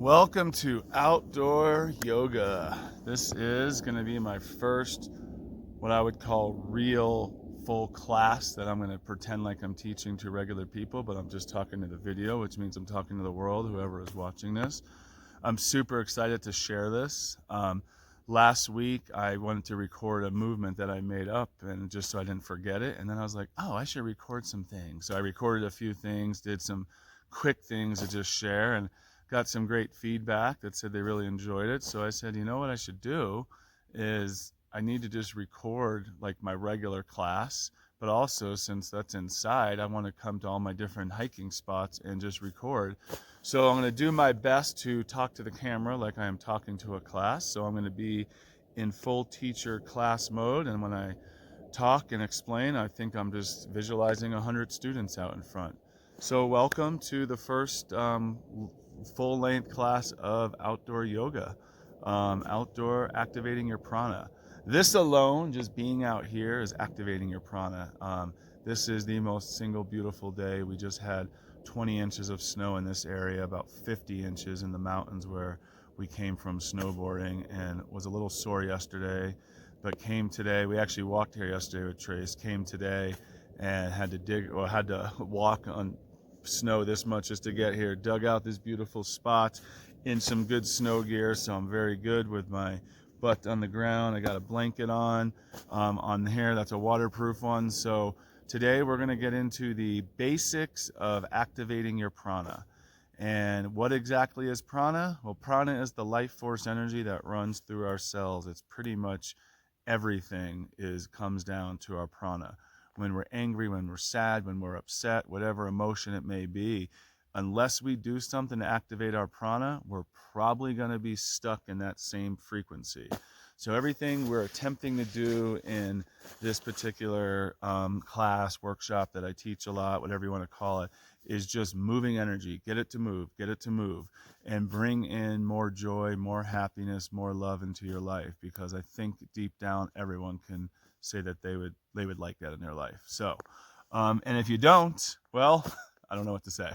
Welcome to outdoor yoga. This is going to be my first, what I would call real full class that I'm going to pretend like I'm teaching to regular people, but I'm just talking to the video, which means I'm talking to the world, whoever is watching this. I'm super excited to share this. Last week, I wanted to record a movement that I made up, and just so I didn't forget it. And then I was like, oh, I should record some things. So I recorded a few things, did some quick things to just share, and got some great feedback that said they really enjoyed it. So I said, you know what I should do is I need to just record like my regular class, but also since that's inside, I want to come to all my different hiking spots and just record. So I'm going to do my best to talk to the camera like I am talking to a class. So I'm going to be in full teacher class mode, and when I talk and explain, I think I'm just visualizing 100 students out in front. So welcome to the first full-length class of outdoor yoga, outdoor activating your prana. This alone, just being out here, is activating your prana. This is the most single beautiful day. We just had 20 inches of snow in this area, about 50 inches in the mountains where we came from snowboarding, and was a little sore yesterday, but came today. We actually walked here yesterday with Trace, came today and had to walk on snow this much just to get here. Dug out this beautiful spot in some good snow gear, so I'm very good with my butt on the ground. I got a blanket on here. That's a waterproof one. So today we're going to get into the basics of activating your prana. And what exactly is prana? Well, prana is the life force energy that runs through our cells. It's pretty much everything comes down to our prana. When we're angry, when we're sad, when we're upset, whatever emotion it may be, unless we do something to activate our prana, we're probably going to be stuck in that same frequency. So everything we're attempting to do in this particular class, workshop that I teach a lot, whatever you want to call it, is just moving energy. Get it to move, and bring in more joy, more happiness, more love into your life, because I think deep down everyone can say that they would like that in their life. So, and if you don't, well, I don't know what to say.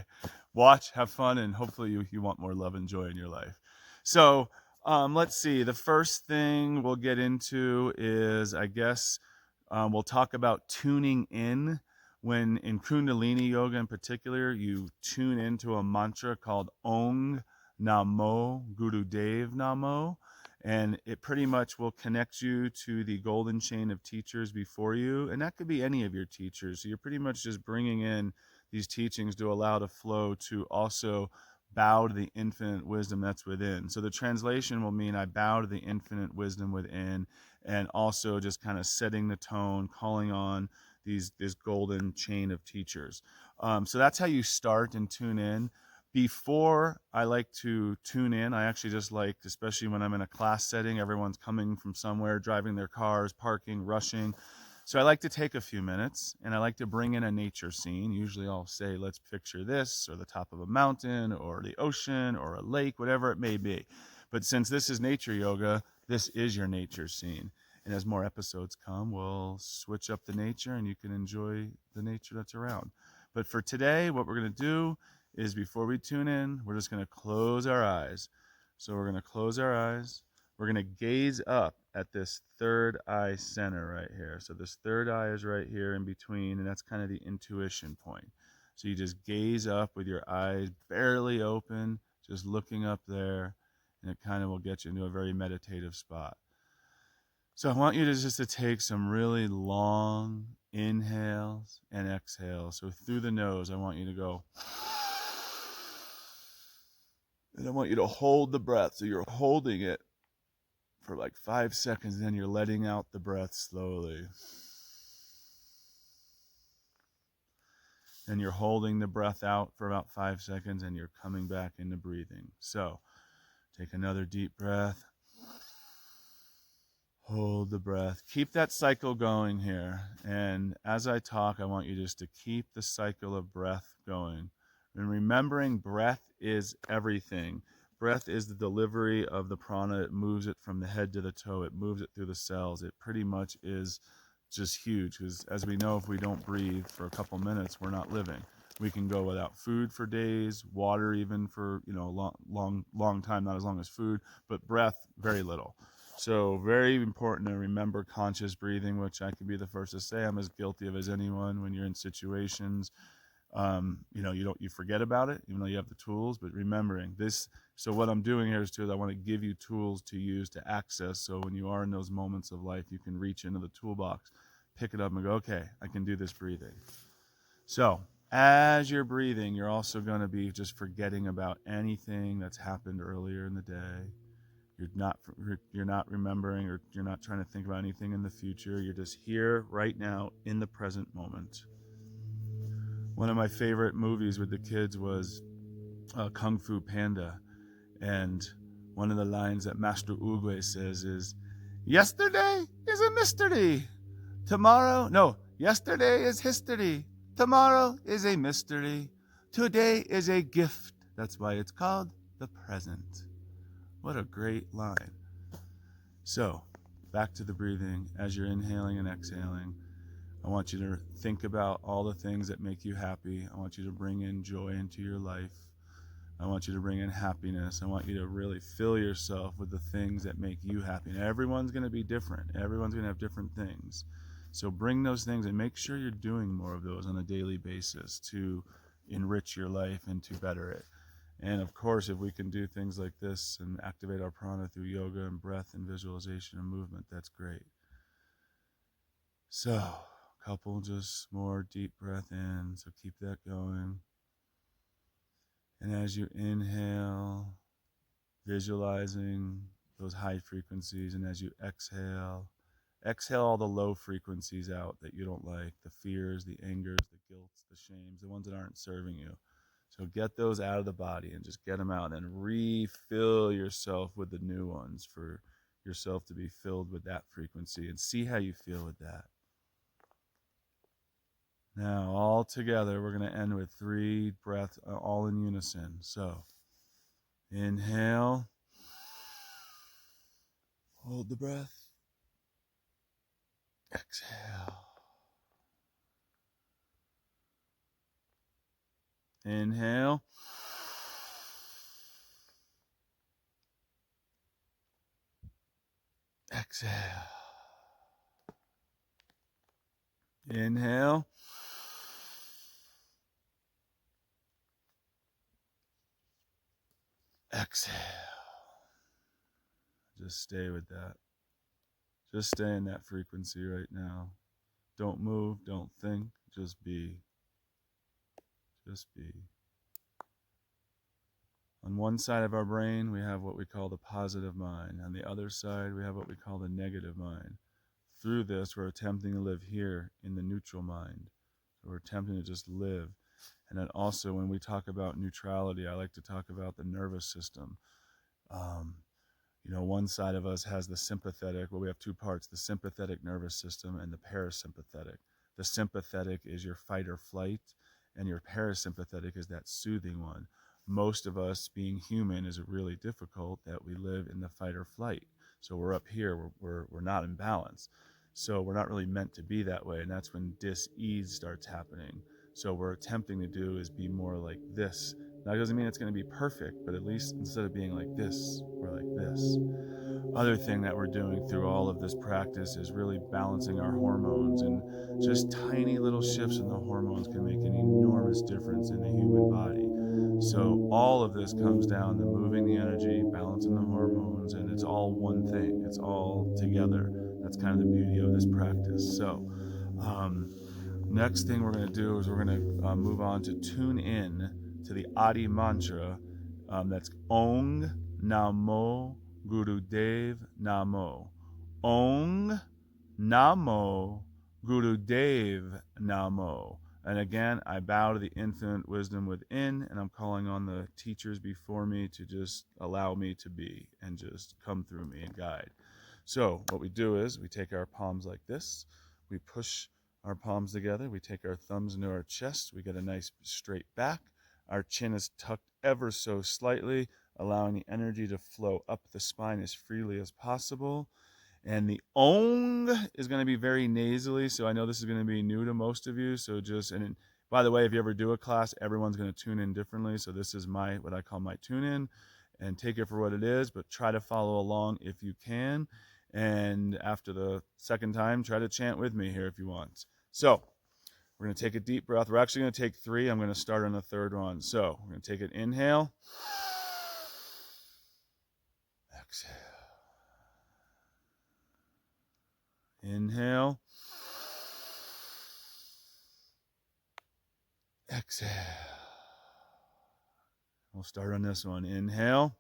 Watch, have fun, and hopefully you want more love and joy in your life. So let's see. The first thing we'll get into is, I guess, we'll talk about tuning in. When in Kundalini yoga in particular, you tune into a mantra called Om Namo Gurudev Namo, and it pretty much will connect you to the golden chain of teachers before you, and that could be any of your teachers. So you're pretty much just bringing in these teachings to allow the flow to also bow to the infinite wisdom that's within. So the translation will mean I bow to the infinite wisdom within, and also just kind of setting the tone, calling on this golden chain of teachers. So that's how you start and tune in. Before I like to tune in, I actually just like, especially when I'm in a class setting, everyone's coming from somewhere, driving their cars, parking, rushing. So I like to take a few minutes, and I like to bring in a nature scene. Usually I'll say, let's picture this, or the top of a mountain, or the ocean, or a lake, whatever it may be. But since this is nature yoga, this is your nature scene. And as more episodes come, we'll switch up the nature, and you can enjoy the nature that's around. But for today, what we're going to do is, before we tune in, we're just going to close our eyes. So we're going to close our eyes. We're going to gaze up at this third eye center right here. So this third eye is right here in between, and that's kind of the intuition point. So you just gaze up with your eyes barely open, just looking up there, and it kind of will get you into a very meditative spot. So I want you to just to take some really long inhales and exhales. So through the nose, I want you to go. And I want you to hold the breath. So you're holding it for like 5 seconds, and then you're letting out the breath slowly. And you're holding the breath out for about 5 seconds, and you're coming back into breathing. So take another deep breath. Hold the breath. Keep that cycle going here. And as I talk, I want you just to keep the cycle of breath going. And remembering, breath is everything. Breath is the delivery of the prana. It moves it from the head to the toe. It moves it through the cells. It pretty much is just huge, because as we know, if we don't breathe for a couple minutes, we're not living. We can go without food for days, water even for, you know, long time, not as long as food, but breath, very little. So very important to remember conscious breathing, which I can be the first to say I'm as guilty of as anyone when you're in situations. You know, you forget about it, even though you have the tools, but remembering this. So what I'm doing here is I want to give you tools to use to access. So when you are in those moments of life, you can reach into the toolbox, pick it up and go, okay, I can do this breathing. So as you're breathing, you're also going to be just forgetting about anything that's happened earlier in the day. You're not remembering, or you're not trying to think about anything in the future. You're just here right now in the present moment. One of my favorite movies with the kids was Kung Fu Panda, and one of the lines that Master Oogway says is, "Yesterday is a mystery. Tomorrow, no, yesterday is history. Tomorrow is a mystery. Today is a gift. That's why it's called the present." What a great line. So, back to the breathing. As you're inhaling and exhaling, I want you to think about all the things that make you happy. I want you to bring in joy into your life. I want you to bring in happiness. I want you to really fill yourself with the things that make you happy. And everyone's going to be different. Everyone's going to have different things. So bring those things and make sure you're doing more of those on a daily basis to enrich your life and to better it. And of course, if we can do things like this and activate our prana through yoga and breath and visualization and movement, that's great. So, a couple just more deep breath in. So keep that going. And as you inhale, visualizing those high frequencies, and as you exhale, exhale all the low frequencies out that you don't like, the fears, the angers, the guilts, the shames, the ones that aren't serving you. So get those out of the body and just get them out and refill yourself with the new ones for yourself to be filled with that frequency, and see how you feel with that. Now, all together, we're going to end with 3 breaths, all in unison. So, inhale, hold the breath, exhale. Inhale, exhale. Inhale, exhale. Just stay with that. Just stay in that frequency right now. Don't move, don't think, just be. Just be. On one side of our brain, we have what we call the positive mind. On the other side, we have what we call the negative mind. Through this, we're attempting to live here in the neutral mind. So we're attempting to just live. And then also, when we talk about neutrality, I like to talk about the nervous system. You know, one side of us has the sympathetic, well, we have 2 parts, the sympathetic nervous system and the parasympathetic. The sympathetic is your fight or flight, and your parasympathetic is that soothing one. Most of us, being human, is really difficult that we live in the fight or flight. So we're up here, we're not in balance. So we're not really meant to be that way, and that's when dis-ease starts happening. So what we're attempting to do is be more like this. Now, it doesn't mean it's going to be perfect, but at least instead of being like this, we're like this. Other thing that we're doing through all of this practice is really balancing our hormones, and just tiny little shifts in the hormones can make an enormous difference in the human body. So all of this comes down to moving the energy, balancing the hormones, and it's all one thing. It's all together. That's kind of the beauty of this practice. So next thing we're going to do is we're going to move on to tune in to the Adi mantra. That's Ong Namo Gurudev Namo. Ong Namo Gurudev Namo. And again, I bow to the infinite wisdom within, and I'm calling on the teachers before me to just allow me to be and just come through me and guide. So what we do is we take our palms like this, we push our palms together, we take our thumbs into our chest, we get a nice straight back, our chin is tucked ever so slightly, allowing the energy to flow up the spine as freely as possible. And the Ong is going to be very nasally, so I know this is going to be new to most of you, so just, and By the way, if you ever do a class, everyone's going to tune in differently. So this is what I call my tune in, and take it for what it is, but try to follow along if you can. And after the second time, try to chant with me here if you want. So we're going to take a deep breath. We're actually going to take 3. I'm going to start on the third one. So we're going to take an inhale. Exhale. Inhale. Exhale. We'll start on this one. Inhale.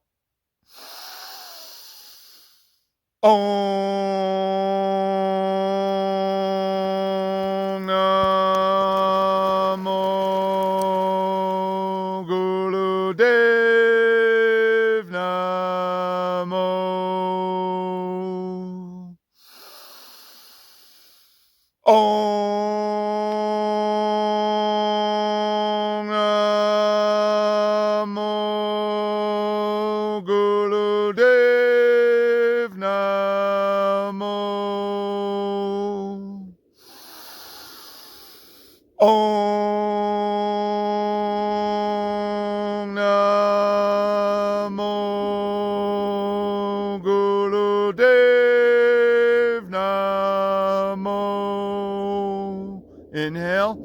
Om Namo Gurudev Namo. Om Namo Gurudev Namo. Om Namo Gurudev Namo. Inhale.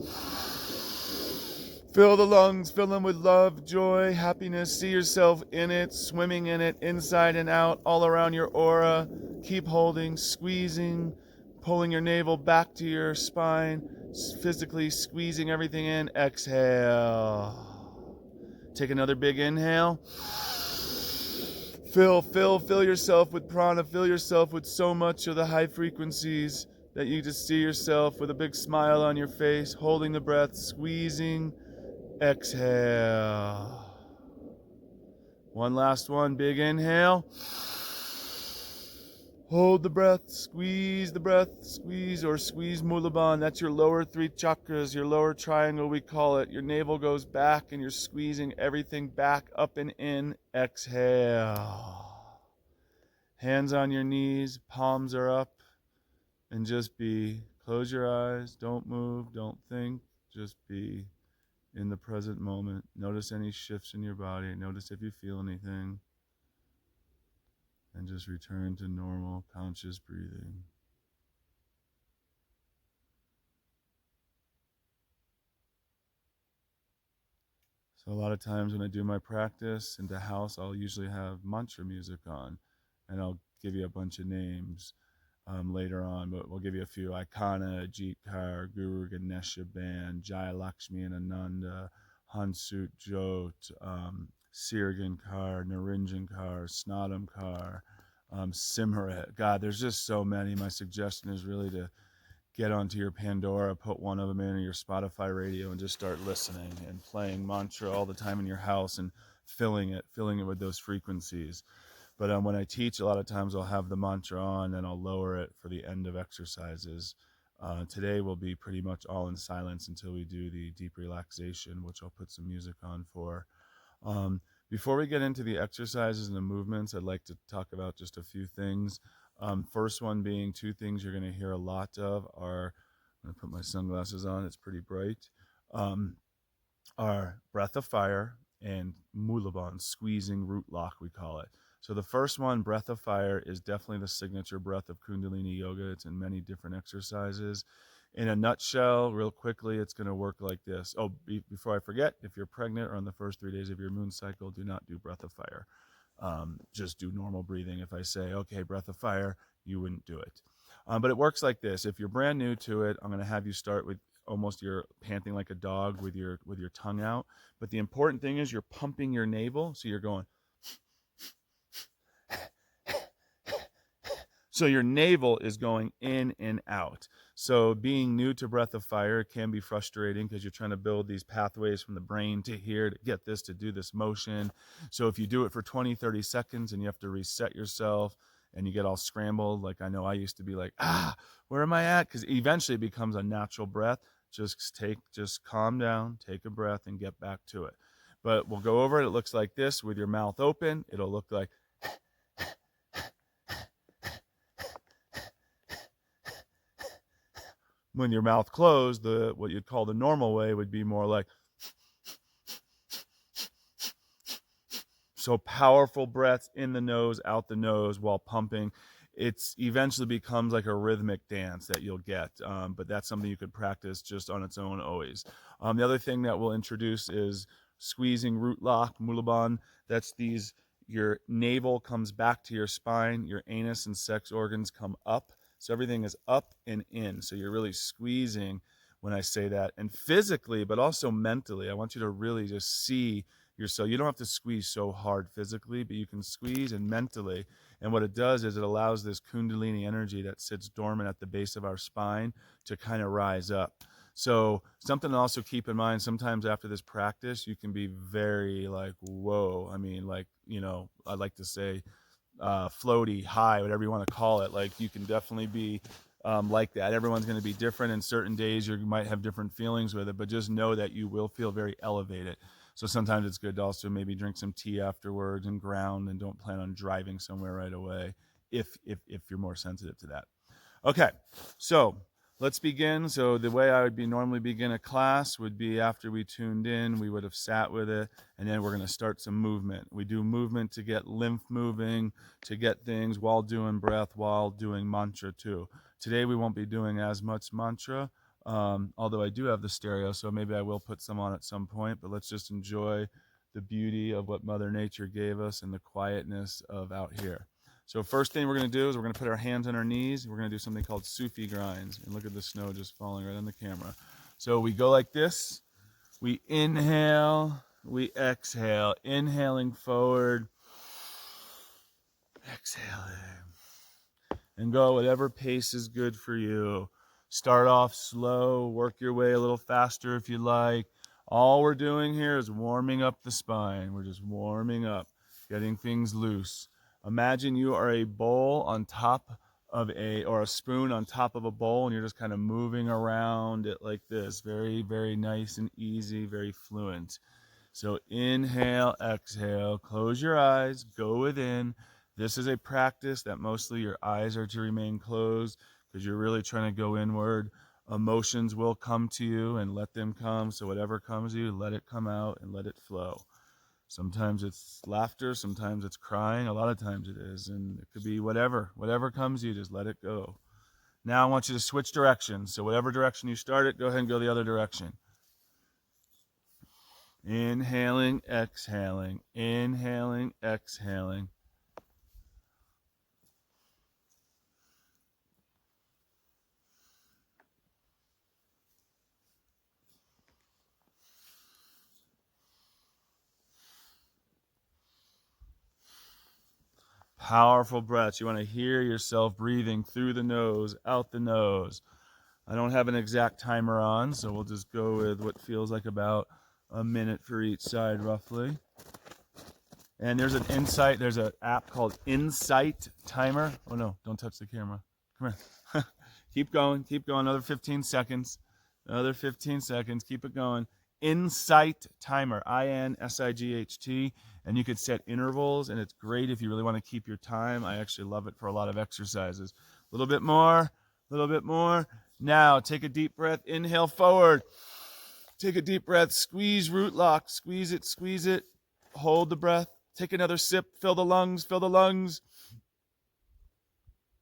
Fill the lungs, fill them with love, joy, happiness. See yourself in it, swimming in it, inside and out, all around your aura. Keep holding, squeezing, pulling your navel back to your spine, physically squeezing everything in. Exhale. Take another big inhale. Fill yourself with prana. Fill yourself with so much of the high frequencies that you just see yourself with a big smile on your face, holding the breath, squeezing. Exhale. One last one. Big inhale. Hold the breath, squeeze, or squeeze Mulaban. That's your lower 3 chakras, your lower triangle, we call it. Your navel goes back and you're squeezing everything back, up and in. Exhale. Hands on your knees, palms are up, and just be. Close your eyes, don't move, don't think, just be in the present moment. Notice any shifts in your body, notice if you feel anything. And just return to normal, conscious breathing. So a lot of times when I do my practice in the house, I'll usually have mantra music on, and I'll give you a bunch of names later on, but we'll give you a few. Ikana, Ajit Kaur, Guru Ganesha Band, Jaya Lakshmi and Ananda, Hansut Jot, Sirgan Kaur, Narinjan Kaur, Snadam Kaur, Simharet. God, there's just so many. My suggestion is really to get onto your Pandora, put one of them in, or your Spotify radio, and just start listening and playing mantra all the time in your house and filling it with those frequencies. But when I teach, a lot of times I'll have the mantra on and I'll lower it for the end of exercises. Today will be pretty much all in silence until we do the deep relaxation, which I'll put some music on for. Before we get into the exercises and the movements, I'd like to talk about just a few things. First one being 2 things you're going to hear a lot of are, I'm going to put my sunglasses on, it's pretty bright, are breath of fire and Mulaban, squeezing root lock, we call it. So the first one, breath of fire, is definitely the signature breath of Kundalini Yoga. It's in many different exercises. In a nutshell, real quickly, it's going to work like this. Oh, before I forget, if you're pregnant or on the first 3 days of your moon cycle, do not do breath of fire. Just do normal breathing. If I say, okay, breath of fire, you wouldn't do it. But it works like this. If you're brand new to it, I'm going to have you start with almost you're panting like a dog with your tongue out. But the important thing is you're pumping your navel. So you're going. So your navel is going in and out. So being new to breath of fire can be frustrating because you're trying to build these pathways from the brain to here to get this, to do this motion. So if you do it for 20, 30 seconds and you have to reset yourself and you get all scrambled, like I know I used to be like, where am I at? Because eventually it becomes a natural breath. Just calm down, take a breath and get back to it. But we'll go over it. It looks like this with your mouth open. It'll look like When your mouth closed, what you'd call the normal way would be more like, so powerful breaths in the nose, out the nose while pumping. It's eventually becomes like a rhythmic dance that you'll get, but that's something you could practice just on its own always. The other thing that we'll introduce is squeezing root lock, mulaban. That's your navel comes back to your spine, your anus and sex organs come up. So everything is up and in. So you're really squeezing when I say that. And physically, but also mentally, I want you to really just see yourself. You don't have to squeeze so hard physically, but you can squeeze and mentally. And what it does is it allows this kundalini energy that sits dormant at the base of our spine to kind of rise up. So something to also keep in mind, sometimes after this practice, you can be very like, whoa. I mean, like, I'd like to say floaty, high, whatever you want to call it. Like you can definitely be like that. Everyone's going to be different. In certain days, you might have different feelings with it, but just know that you will feel very elevated. So sometimes it's good to also maybe drink some tea afterwards and ground, and don't plan on driving somewhere right away if you're more sensitive to that. Okay, so let's begin. So the way I would normally begin a class would be after we tuned in, we would have sat with it, and then we're going to start some movement. We do movement to get lymph moving, to get things while doing breath, while doing mantra too. Today we won't be doing as much mantra, although I do have the stereo, so maybe I will put some on at some point, but let's just enjoy the beauty of what Mother Nature gave us and the quietness of out here. So first thing we're going to do is we're going to put our hands on our knees. We're going to do something called Sufi grinds. And look at the snow just falling right on the camera. So we go like this. We inhale, we exhale. Inhaling forward, exhaling. And go whatever pace is good for you. Start off slow, work your way a little faster if you like. All we're doing here is warming up the spine. We're just warming up, getting things loose. Imagine you are a bowl on top of or a spoon on top of a bowl, and you're just kind of moving around it like this. Very, very nice and easy, very fluent. So inhale, exhale, close your eyes, go within. This is a practice that mostly your eyes are to remain closed because you're really trying to go inward. Emotions will come to you and let them come. So whatever comes to you, let it come out and let it flow. Sometimes it's laughter, sometimes it's crying, a lot of times it is, and it could be whatever comes to you, just let it go. Now I want you to switch directions. So whatever direction you started, go ahead and go the other direction. Inhaling, exhaling, inhaling, exhaling. Powerful breaths. You want to hear yourself breathing through the nose, out the nose. I don't have an exact timer on, so we'll just go with what feels like about a minute for each side, roughly. And there's an app called Insight Timer. Oh no, don't touch the camera. Come here. Keep going, another 15 seconds. Another 15 seconds, keep it going. Insight Timer, INSIGHT, and you could set intervals, and it's great if you really want to keep your time. I actually love it for a lot of exercises. A little bit more, Now, take a deep breath, inhale forward. Take a deep breath, squeeze root lock, squeeze it, hold the breath. Take another sip, fill the lungs.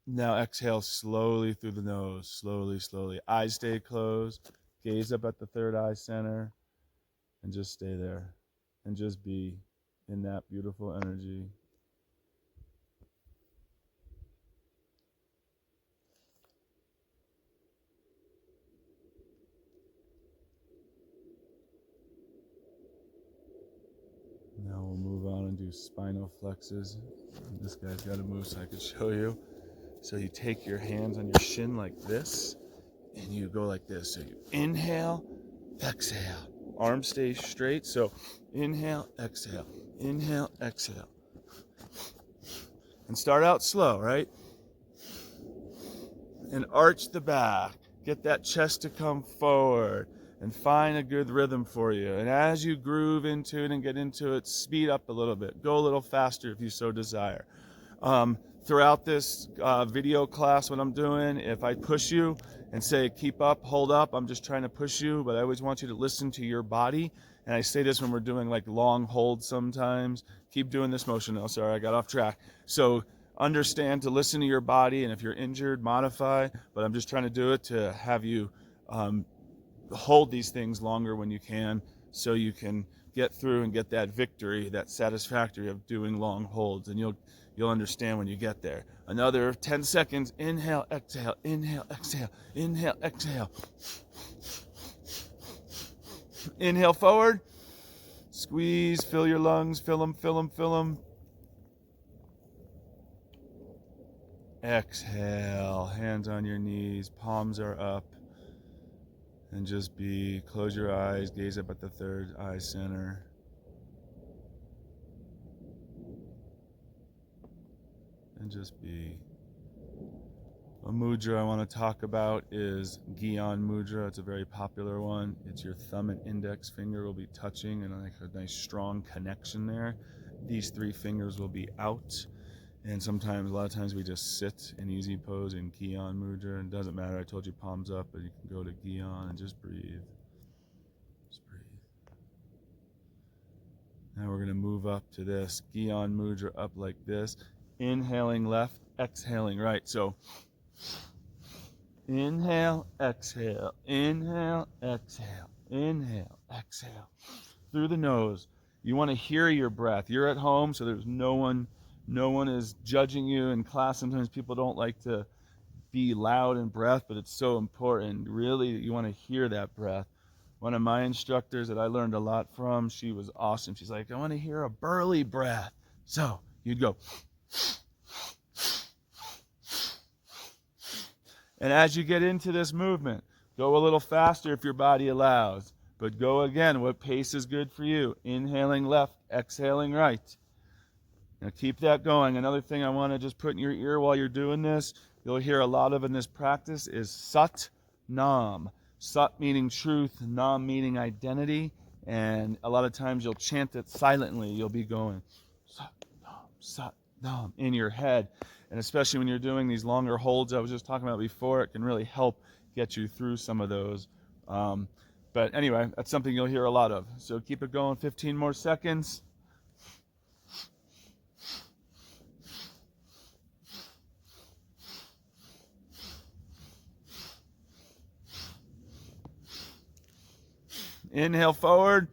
Now exhale slowly through the nose, slowly. Eyes stay closed, gaze up at the third eye center, and just stay there, and just be in that beautiful energy. Now we'll move on and do spinal flexes. This guy's got to move so I can show you. So you take your hands on your shin like this, and you go like this. So you inhale, exhale. Arms stay straight. So inhale, exhale. Inhale, exhale. And start out slow, right? And arch the back. Get that chest to come forward. And find a good rhythm for you. And as you groove into it and get into it, speed up a little bit. Go a little faster if you so desire. Throughout this video class, what I'm doing, if I push you and say, keep up, hold up, I'm just trying to push you, but I always want you to listen to your body. And I say this when we're doing like long holds sometimes. Keep doing this motion. Oh, sorry, I got off track. So understand to listen to your body, and if you're injured, modify, but I'm just trying to do it to have you hold these things longer when you can, so you can get through and get that victory, that satisfactory of doing long holds, and you'll understand when you get there. Another 10 seconds. Inhale, exhale, inhale, exhale, inhale, exhale. Inhale forward. Squeeze, fill your lungs, fill them, fill them, fill them. Exhale, hands on your knees, palms are up. And just close your eyes, gaze up at the third eye center. And just be. A mudra I want to talk about is Gyan Mudra. It's a very popular one. It's your thumb and index finger will be touching and like a nice strong connection there. These three fingers will be out. And sometimes, a lot of times we just sit in easy pose in Gyan Mudra. And it doesn't matter, I told you palms up, but you can go to Gyan and just breathe. Just breathe. Now we're going to move up to this Gyan Mudra up like this. Inhaling left, exhaling right. So inhale, exhale, inhale, exhale, inhale, exhale. Through the nose. You want to hear your breath. You're at home, so there's no one is judging you. In class, sometimes people don't like to be loud in breath, but it's so important. Really, you want to hear that breath. One of my instructors that I learned a lot from, she was awesome. She's like, I want to hear a burly breath. So you'd go. And as you get into this movement, go a little faster if your body allows. But go again, what pace is good for you? Inhaling left, exhaling right. Now keep that going. Another thing I want to just put in your ear while you're doing this, you'll hear a lot of in this practice, is Sat Nam. Sat meaning truth, Nam meaning identity. And a lot of times you'll chant it silently. You'll be going Sat Nam in your head. And especially when you're doing these longer holds I was just talking about before, it can really help get you through some of those. But anyway, that's something you'll hear a lot of. So keep it going, 15 more seconds. Inhale forward,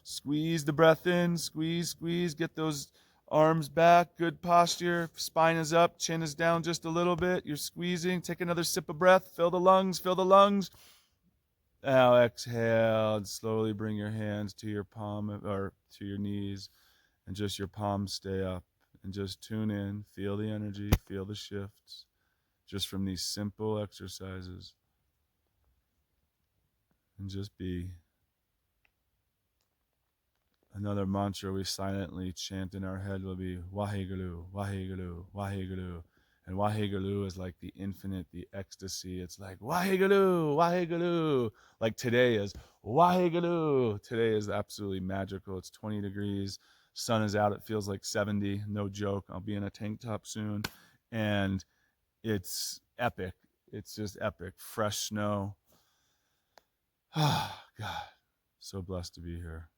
squeeze the breath in, squeeze, squeeze, get those arms back, good posture, spine is up, chin is down just a little bit, you're squeezing, take another sip of breath, fill the lungs, fill the lungs. Now exhale and slowly bring your hands to your palm or to your knees and just your palms stay up and just tune in, feel the energy, feel the shifts just from these simple exercises and just be. Another mantra we silently chant in our head will be Waheguru, Waheguru, Waheguru. And Waheguru is like the infinite, the ecstasy. It's like Waheguru, Waheguru. Like today is Waheguru. Today is absolutely magical. It's 20 degrees. Sun is out. It feels like 70. No joke. I'll be in a tank top soon. And it's epic. It's just epic. Fresh snow. Ah, God. So blessed to be here.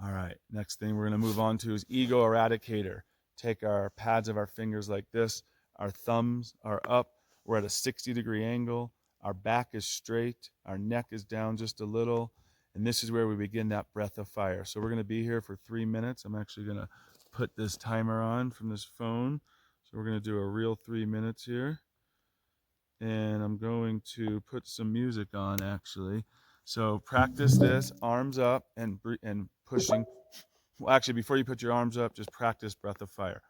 All right, next thing we're going to move on to is Ego Eradicator. Take our pads of our fingers like this. Our thumbs are up. We're at a 60-degree angle. Our back is straight. Our neck is down just a little. And this is where we begin that breath of fire. So we're going to be here for 3 minutes. I'm actually going to put this timer on from this phone. So we're going to do a real 3 minutes here. And I'm going to put some music on, actually. So practice this, arms up and pushing. Well, actually, before you put your arms up, just practice breath of fire.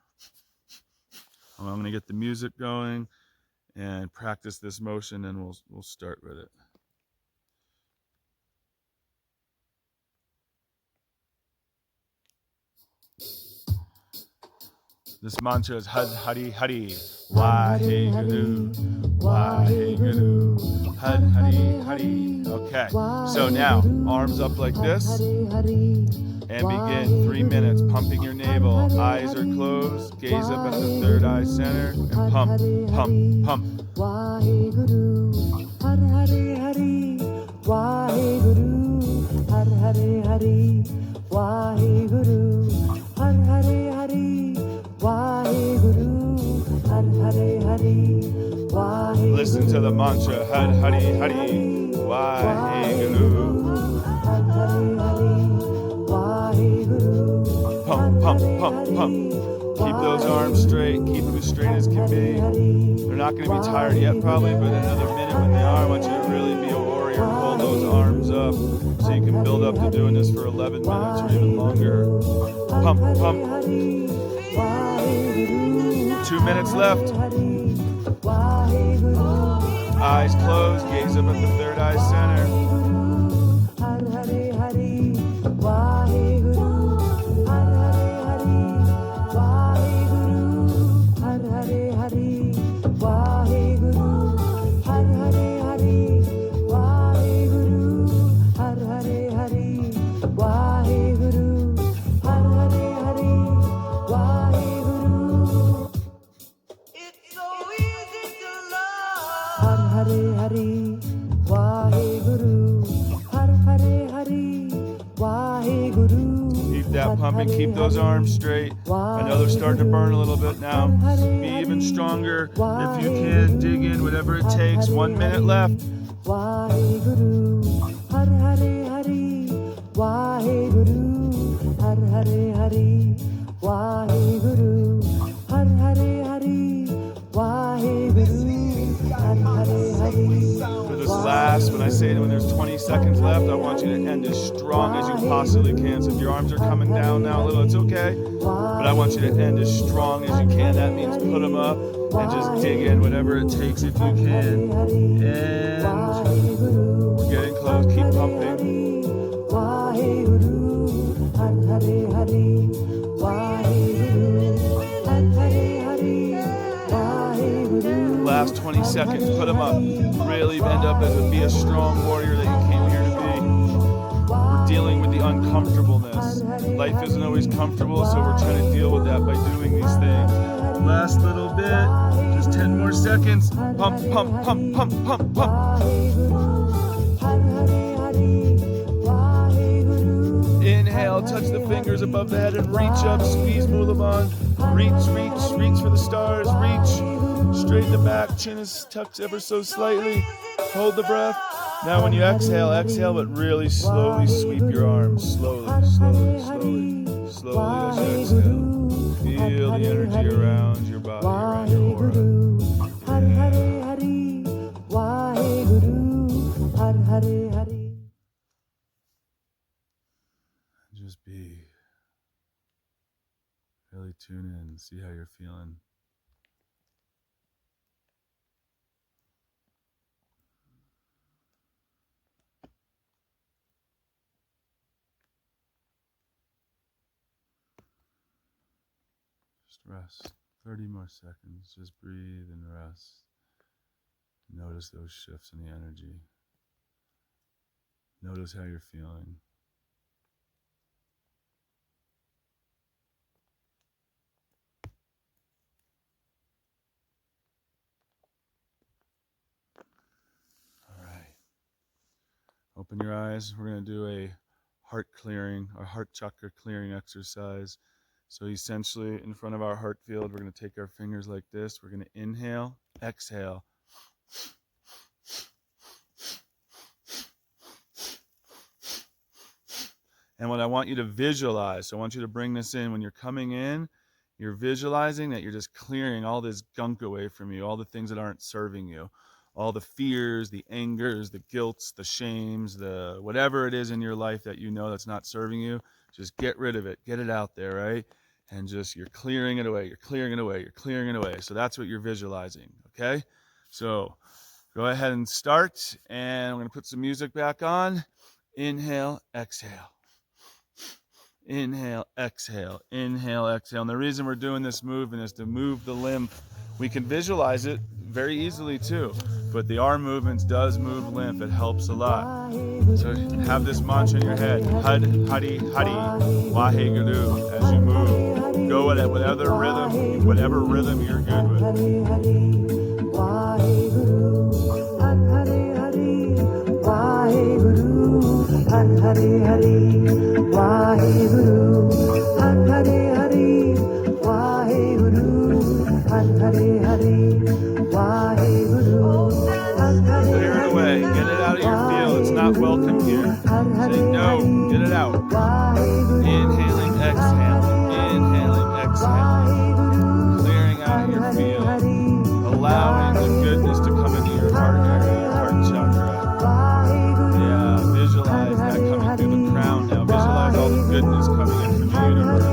I'm going to get the music going and practice this motion, and we'll start with it. This mantra is Had Hari Hari, Waheguru, Waheguru, Har Hari Hari. Okay, so now arms up like this and begin 3 minutes pumping your navel. Eyes are closed, gaze up at the third eye center and pump, pump, pump. Waheguru, Har Hari Hari. Waheguru, Har Hari Hari. Waheguru, Har Hari Hari. Waheguru, Har Hari Hari. Waheguru. Listen to the mantra, Har Hari Hari. Waheguru. Har Hari Hari. Waheguru. Pump, pump, pump, pump. Keep those arms straight. Keep them as straight as can be. They're not going to be tired yet probably, but in another minute when they are, I want you to really be a warrior. Pull those arms up so you can build up to doing this for 11 minutes or even longer. Pump, pump. 2 minutes left. Eyes closed, gaze up at the third eye center. Keep that pumping, keep those arms straight. I know they're starting to burn a little bit now. Be even stronger. If you can, dig in, whatever it takes. 1 minute left. Waheguru, Har Hari Hari. Waheguru, Har Hari Hari. Waheguru, Har Hari Hari. Waheguru, Har Hari Hari. For this last, when I say when there's 20 seconds left, I want you to end as strong as you possibly can. So if your arms are coming down now a little, it's okay. But I want you to end as strong as you can. That means put them up and just dig in, whatever it takes if you can. And we're getting close. Keep pumping. Last 20 seconds, put them up. Really end up as be a strong warrior that you came here to be. We're dealing with the uncomfortableness. Life isn't always comfortable, so we're trying to deal with that by doing these things. Last little bit, just 10 more seconds. Pump, pump, pump, pump, pump, pump. Inhale, touch the fingers above the head and reach up, squeeze Mulaban. Reach, reach, reach for the stars, reach. Straighten the back, chin is tucked ever so slightly. Hold the breath. Now when you exhale, exhale, but really slowly sweep your arms. Slowly, slowly, slowly, slowly as you exhale. Feel the energy around your body, around your aura. Just be. Really tune in, see how you're feeling. Just rest. 30 more seconds. Just breathe and rest. Notice those shifts in the energy. Notice how you're feeling. Open your eyes. We're going to do a heart clearing, our heart chakra clearing exercise. So essentially, in front of our heart field, we're going to take our fingers like this. We're going to inhale, exhale. And what I want you to visualize, so I want you to bring this in. When you're coming in, you're visualizing that you're just clearing all this gunk away from you, all the things that aren't serving you. All the fears, the angers, the guilts, the shames, the whatever it is in your life that you know that's not serving you, just get rid of it. Get it out there, right? And just you're clearing it away. You're clearing it away. You're clearing it away. So that's what you're visualizing, okay? So go ahead and start. And I'm going to put some music back on. Inhale, exhale. Inhale, exhale. Inhale, exhale. And the reason we're doing this movement is to move the lymph We can visualize it very easily too, but the arm movements does move lymph. It helps a lot. So have this mantra in your head: Had, Hari, Hari, Waheguru. As you move, go at it, whatever rhythm you're good with. Clear it away. Get it out of your field. It's not welcome here. Say no. Get it out. Inhaling, exhaling. Inhaling, exhaling. Clearing out your field. Allowing the goodness to come into your heart area, heart chakra. Yeah, visualize that coming through the crown now. Visualize all the goodness coming in from the universe.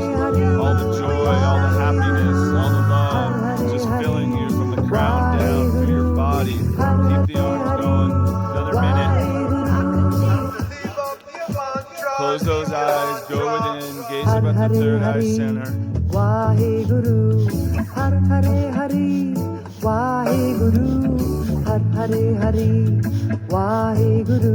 All the joy, all the happiness, all the love. Just filling you from the crown down through your body. Keep the arms going. Another minute. Close those eyes. Go within. Gaze up at the third eye center. Waheguru, Har Hare Hari, Waheguru, Har Hare Hari, Waheguru,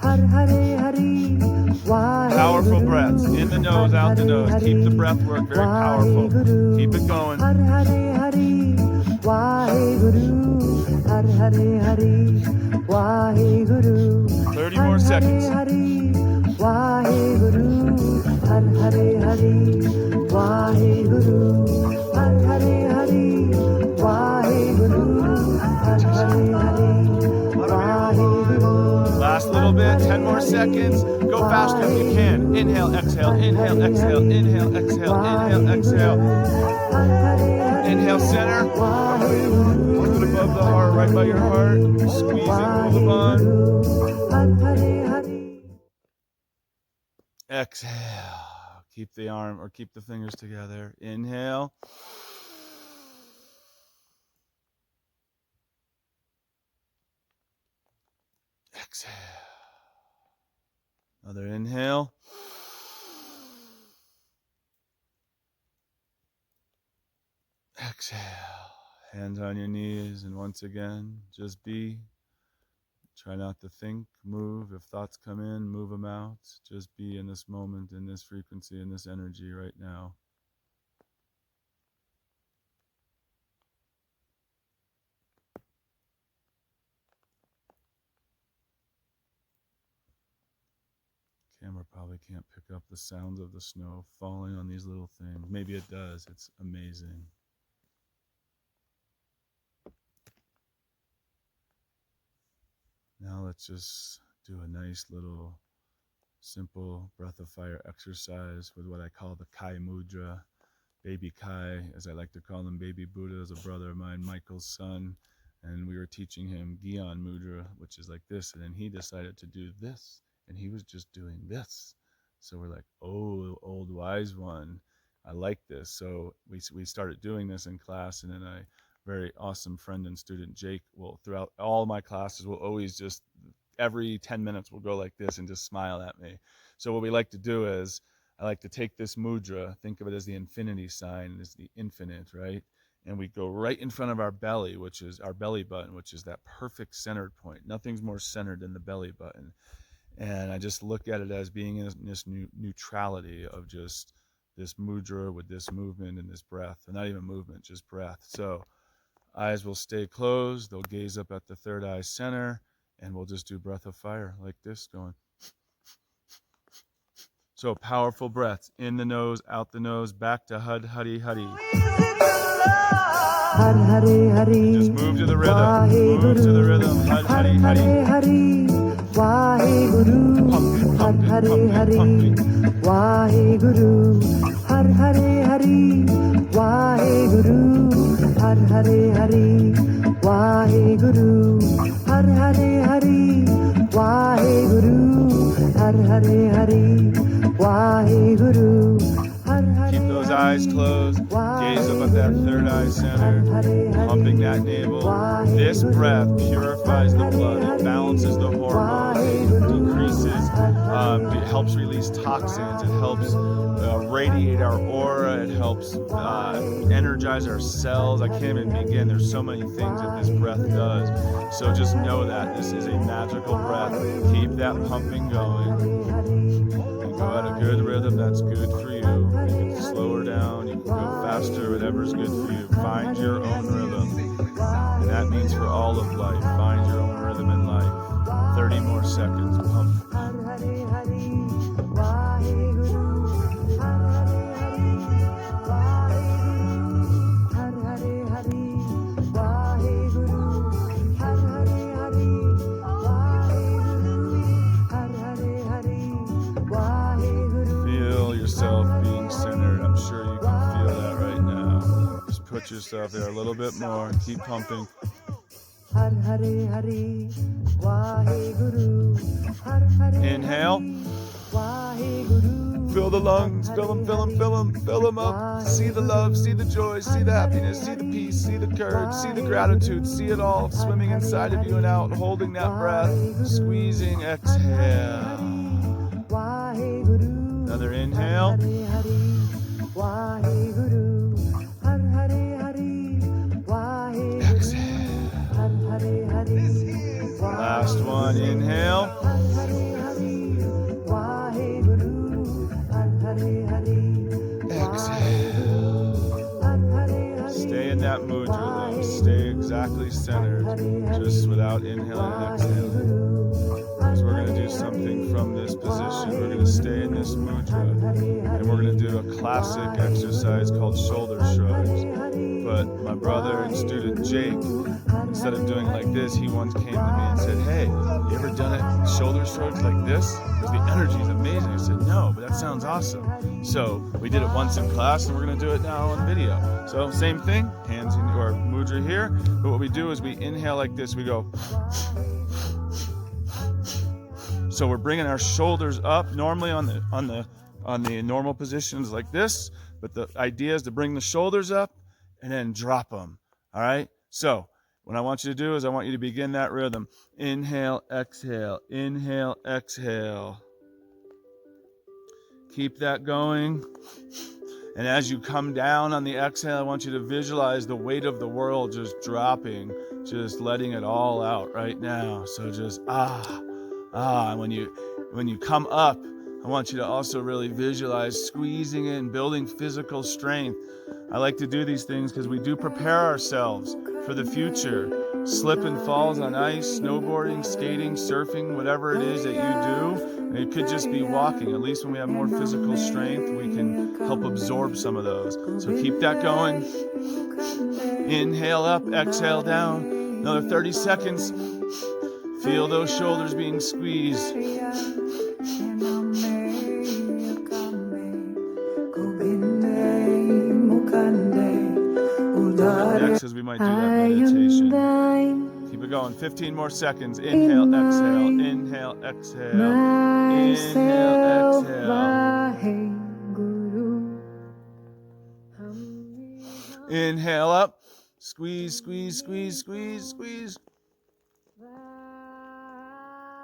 Har Hare Hari, Waheguru. Powerful breaths. In the nose, out the nose. Keep the breath work very powerful. Keep it going. Har Hare Hari, Waheguru, Har Hare Hari, Waheguru. 30 more seconds. Waheguru, Har Hare Hari, Waheguru, Har Hare Hari, Waheguru, Har Hare Hari, Waheguru. Last little bit, 10 more seconds. Go faster if you can. Inhale, exhale, inhale, exhale, inhale, exhale, inhale, exhale. Inhale, center. Lift it above the heart, right by your heart. Squeeze it, pull the bond. Exhale. Keep the arm or keep the fingers together. Inhale. Exhale. Another inhale. Exhale. Hands on your knees, and once again, just be. Try not to think, move. If thoughts come in, move them out. Just be in this moment, in this frequency, in this energy right now. Camera probably can't pick up the sounds of the snow falling on these little things. Maybe it does. It's amazing. Now let's just do a nice little simple breath of fire exercise with what I call the Kai Mudra. Baby Kai, as I like to call him, Baby Buddha, is a brother of mine, Michael's son. And we were teaching him Gyan Mudra, which is like this. And then he decided to do this. And he was just doing this. So we're like, oh, old wise one, I like this. So we started doing this in class, and then I very awesome friend and student Jake will, throughout all my classes, will always just every 10 minutes will go like this and just smile at me. So what we like to do is I like to take this mudra, think of it as the infinity sign, as the infinite, right? And we go right in front of our belly, which is our belly button, which is that perfect centered point. Nothing's more centered than the belly button. And I just look at it as being in this neutrality of just this mudra with this movement and this breath, and not even movement, just breath. So eyes will stay closed. They'll gaze up at the third eye center, and we'll just do breath of fire like this going. So powerful breaths, in the nose, out the nose, back to Had Hari Hari. Har Hare Hari, Just move to the rhythm. Move to the rhythm. Had Hari Hari. Waheguru, Har Hare Hari, Waheguru, Har Hare Hari, Waheguru, Har Hare Hari, Waheguru, Har Hare Hari, Waheguru, Har Hare Hari, Waheguru. Keep those eyes closed. Gaze up at that third eye center. Pumping that navel. This breath purifies the blood. It balances the hormones. It decreases It helps release toxins. It helps radiate our aura. It helps energize our cells. I can't even begin. There's so many things that this breath does. So just know that this is a magical breath. Keep that pumping going. And go at a good rhythm that's good for you. You can slow her down. You can go faster. Whatever's good for you. Find your own rhythm. And that means for all of life. Find your own rhythm in life. 30 more seconds. Pump. Feel yourself being centered. I'm sure you can feel that right now. Just put yourself there a little bit more and keep pumping. Inhale. Fill the lungs, fill them up. See the love, see the joy, see the happiness, see the peace, see the courage, see the gratitude, see it all swimming inside of you and out, holding that breath, squeezing, exhale. Another inhale. Exhale. Last one, inhale. Exhale. Stay in that mudra though. Stay exactly centered, just without inhaling and exhaling. Because we're going to do something from this position. We're going to stay in this mudra, and we're going to do a classic exercise called shoulder shrugs. But my brother and student Jake, instead of doing like this, he once came to me and said, "Hey, you ever done it shoulder shrugs like this? Because the energy is amazing." I said, "No, but that sounds awesome." So we did it once in class, and we're going to do it now on video. So same thing, hands in or mudra here. But what we do is we inhale like this. We go. So we're bringing our shoulders up, normally on the normal positions like this. But the idea is to bring the shoulders up and then drop them. All right. So what I want you to do is I want you to begin that rhythm. Inhale, exhale, inhale, exhale. Keep that going. And as you come down on the exhale, I want you to visualize the weight of the world just dropping, just letting it all out right now. So just and when you come up, I want you to also really visualize squeezing in, building physical strength. I like to do these things because we do prepare ourselves for the future. Slip and falls on ice, snowboarding, skating, surfing, whatever it is that you do. And it could just be walking. At least when we have more physical strength, we can help absorb some of those. So keep that going. Inhale up, exhale down. Another 30 seconds. Feel those shoulders being squeezed. Next, as we might do that meditation. Keep it going. 15 more seconds. Inhale, exhale. Inhale, exhale. Inhale, exhale. Inhale up. Squeeze, squeeze, squeeze, squeeze, squeeze.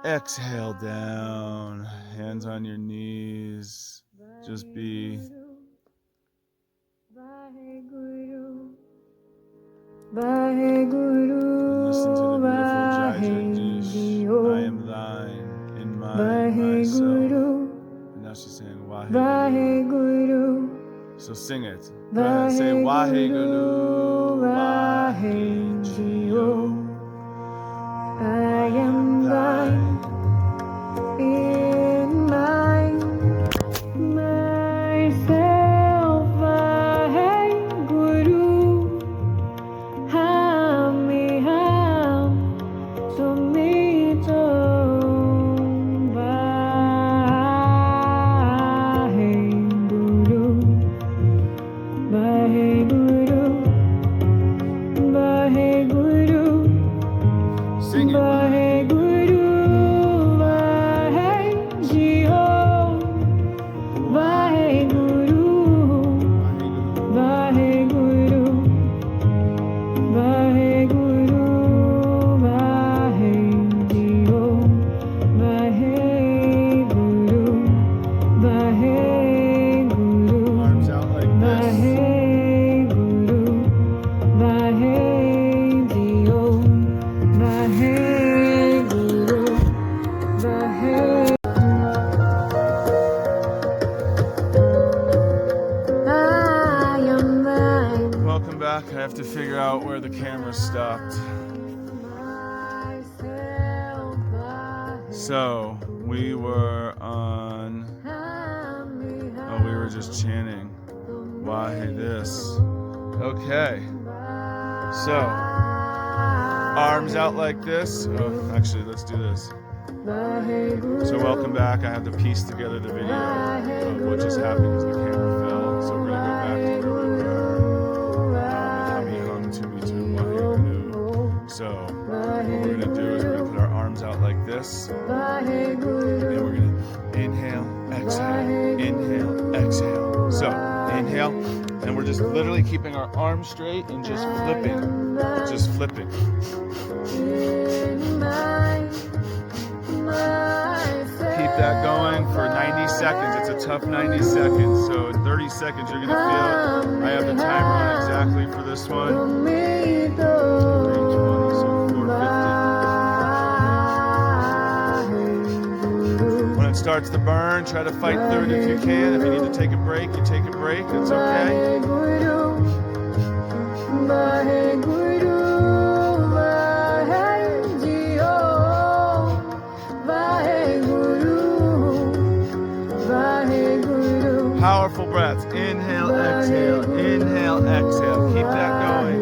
Exhale down. Hands on your knees. Just be. And listen to the beautiful Jai Jagdish. I am thine in myself. And now she's saying Waheguru. So sing it. Go ahead and say Waheguru, Waheguru. I am thine in myself. Waheguru. Waheguru, Waheguru. back. I have to figure out where the camera stopped. So we were on. Oh, we were just chanting. Why this? Okay. So arms out like this. Oh, actually, let's do this. So welcome back. I have to piece together the video of what just happened because the camera fell. So we're gonna go back to where we were. Hum to me to Waheguru. So what we're gonna do is we're gonna put our arms out like this, and we're gonna inhale, exhale, inhale, exhale. So inhale, and we're just literally keeping our arms straight and just flipping, just flipping. Keep that going for 90 seconds. It's a tough 90 seconds. So in 30 seconds, you're going to feel I have the timer on exactly for this one. 320, so 450. When it starts to burn, try to fight through it if you can. If you need to take a break, you take a break. It's okay. Powerful breaths. Inhale, exhale. Inhale, exhale. Keep that going.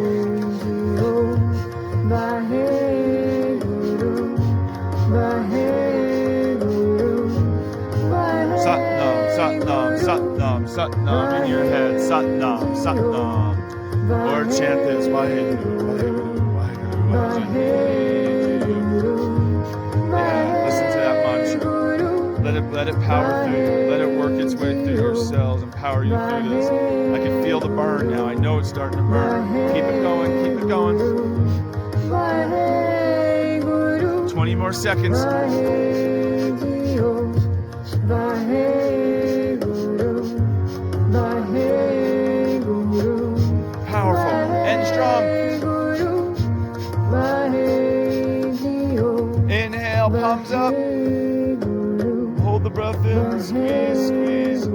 Satnam, Satnam, Satnam, Satnam in your head. Satnam, Satnam. Or chant this. Waheguru, Waheguru, Waheguru, Waheguru. Yeah, listen to that mantra. Let it power through you. Let it work its way through your cells and power you through this. I can feel the burn now. I know it's starting to burn. Keep it going. Keep it going. 20 more seconds. Powerful and strong. Inhale, palms up. Hold the breath in, squeeze, squeeze.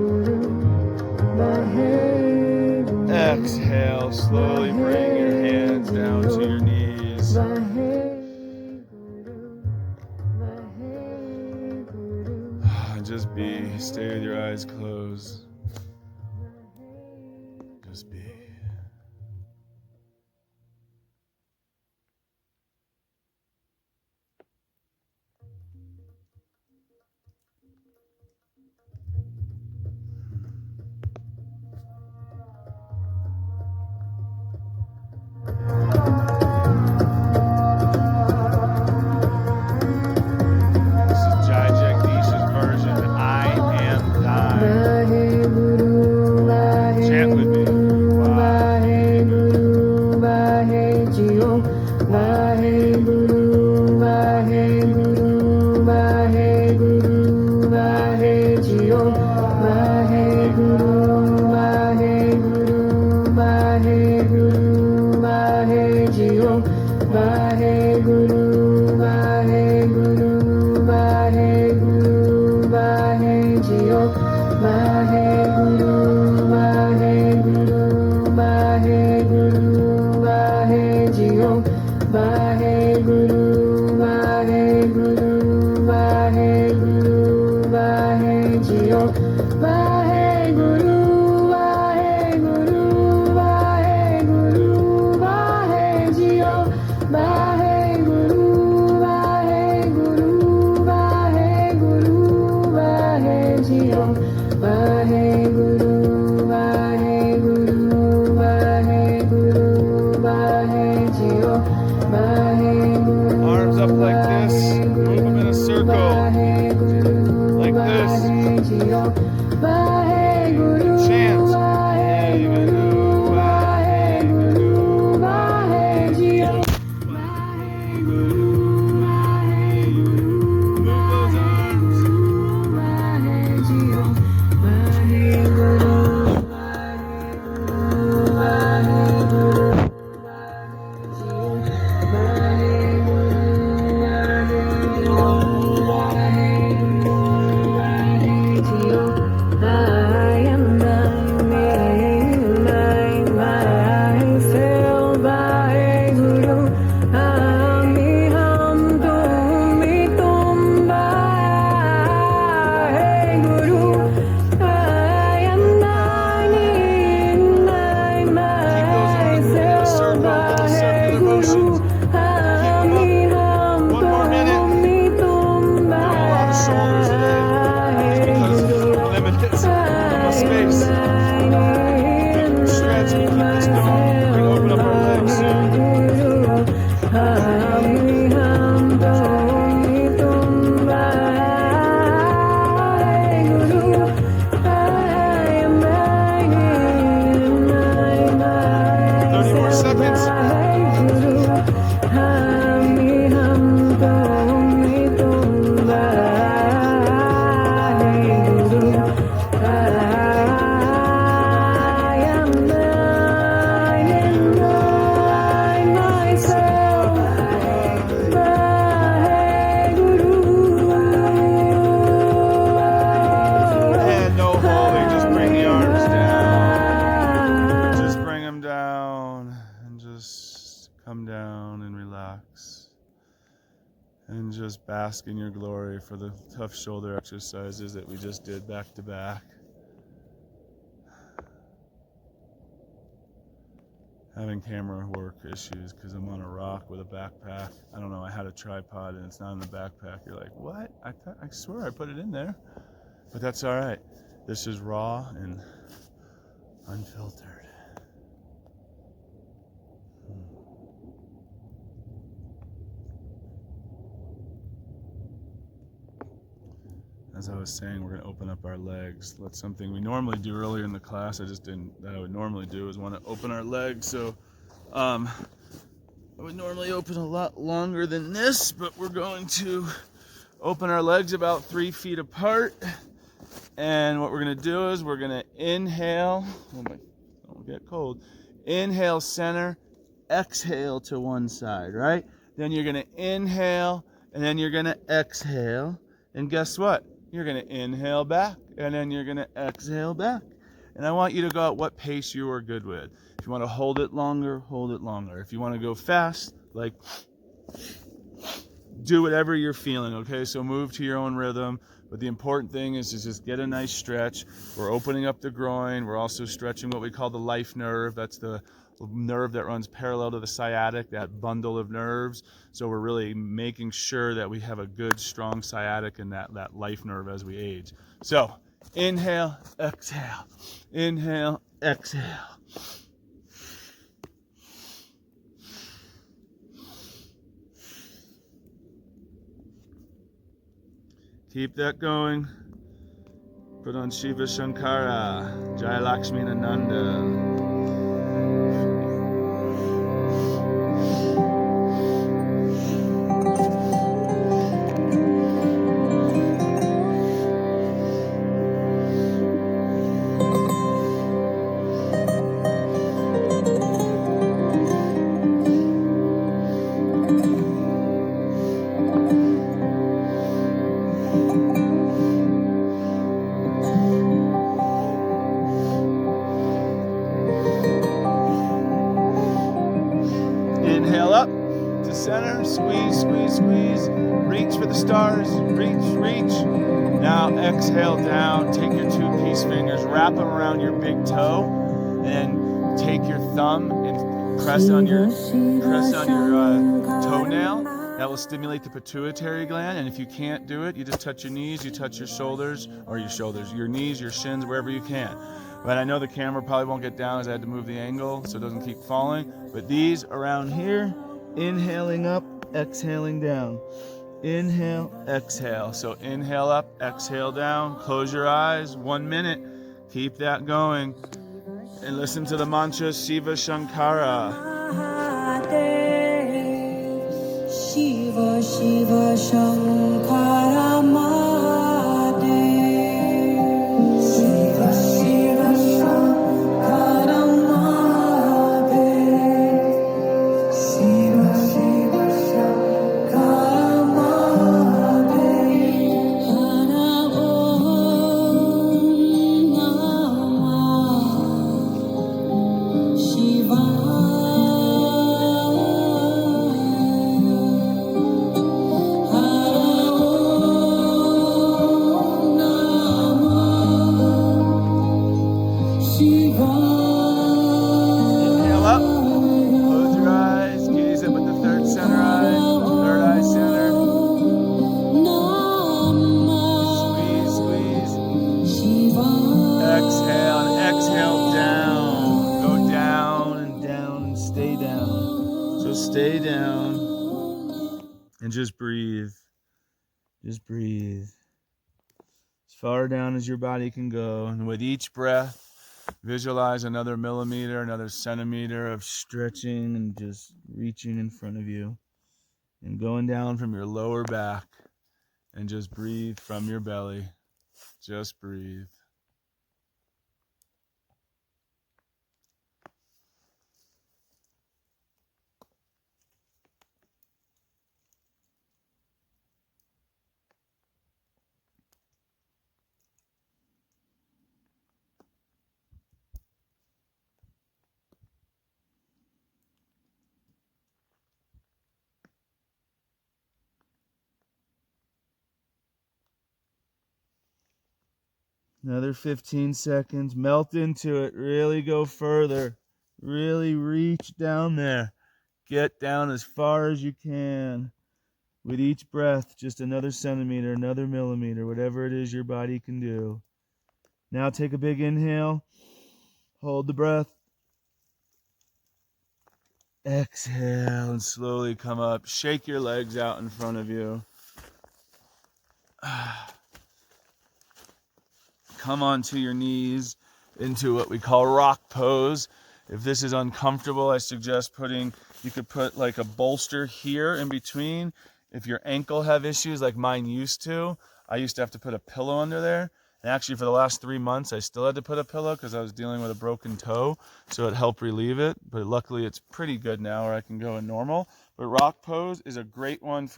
Exhale, slowly bring your hands down to your knees. Just be, stay with your eyes closed. Just be. Arms up like this, move them in a circle, like this. Chant. guys. Get your stretch. We keep this going. We're gonna open up our legs soon. 30 more seconds. And no holding, just bring the arms down. Just bring them down and just come down and relax. And just bask in your glory for the tough shoulder exercises that we just did back to back. Having camera work issues because I'm on a rock with a backpack. I don't know, I had a tripod and it's not in the backpack. You're like, what? I swear I put it in there. But that's all right. This is raw and unfiltered. As I was saying, we're going to open up our legs. That's something we normally do earlier in the class. I just didn't, that I would normally do is want to open our legs. So I would normally open a lot longer than this, but we're going to open our legs about 3 feet apart. And what we're going to do is we're going to inhale. Oh my, don't get cold. Inhale center, exhale to one side, right? Then you're going to inhale, and then you're going to exhale. And guess what? You're going to inhale back, and then you're going to exhale back. And I want you to go at what pace you are good with. If you want to hold it longer, hold it longer. If you want to go fast, like, do whatever you're feeling, okay? So move to your own rhythm. But the important thing is to just get a nice stretch. We're opening up the groin. We're also stretching what we call the life nerve. That's the nerve that runs parallel to the sciatic, that bundle of nerves. So we're really making sure that we have a good, strong sciatic in that life nerve as we age. So inhale, exhale. Inhale, exhale. Keep that going. Put on Shiva Shankara, Jai Lakshmi Nananda. Inhale up to center, squeeze, squeeze, squeeze. Reach for the stars, reach, reach. Now exhale down, take your 2 peace fingers, wrap them around your big toe, and take your thumb and press on your toenail. That will stimulate the pituitary gland, and if you can't do it, you just touch your knees, you touch your shoulders, your knees, your shins, wherever you can. But I know the camera probably won't get down as I had to move the angle so it doesn't keep falling. But these around here, inhaling up, exhaling down. Inhale, exhale. So inhale up, exhale down. Close your eyes, 1 minute. Keep that going. And listen to the mantra Shiva Shankara. Shiva, Shiva, Shankara, Mahadev. Shiva, Shiva, Shankara, Mahadev. Shiva, Shiva, Shankara, Mahadev. Hara Om Namah Shivaya. Hara Om stay down and just breathe. Just breathe. As far down as your body can go. And with each breath, visualize another millimeter, another centimeter of stretching and just reaching in front of you. And going down from your lower back. And just breathe from your belly. Just breathe. Another 15 seconds. Melt into it. Really go further. Really reach down there. Get down as far as you can. With each breath, just another centimeter, another millimeter, whatever it is your body can do. Now take a big inhale. Hold the breath. Exhale and slowly come up. Shake your legs out in front of you. Come onto your knees into what we call rock pose. If this is uncomfortable, I suggest you could put like a bolster here in between. If your ankle have issues like mine used to, I used to have to put a pillow under there. And actually for the last 3 months, I still had to put a pillow because I was dealing with a broken toe. So it helped relieve it. But luckily it's pretty good now where I can go in normal. But rock pose is a great one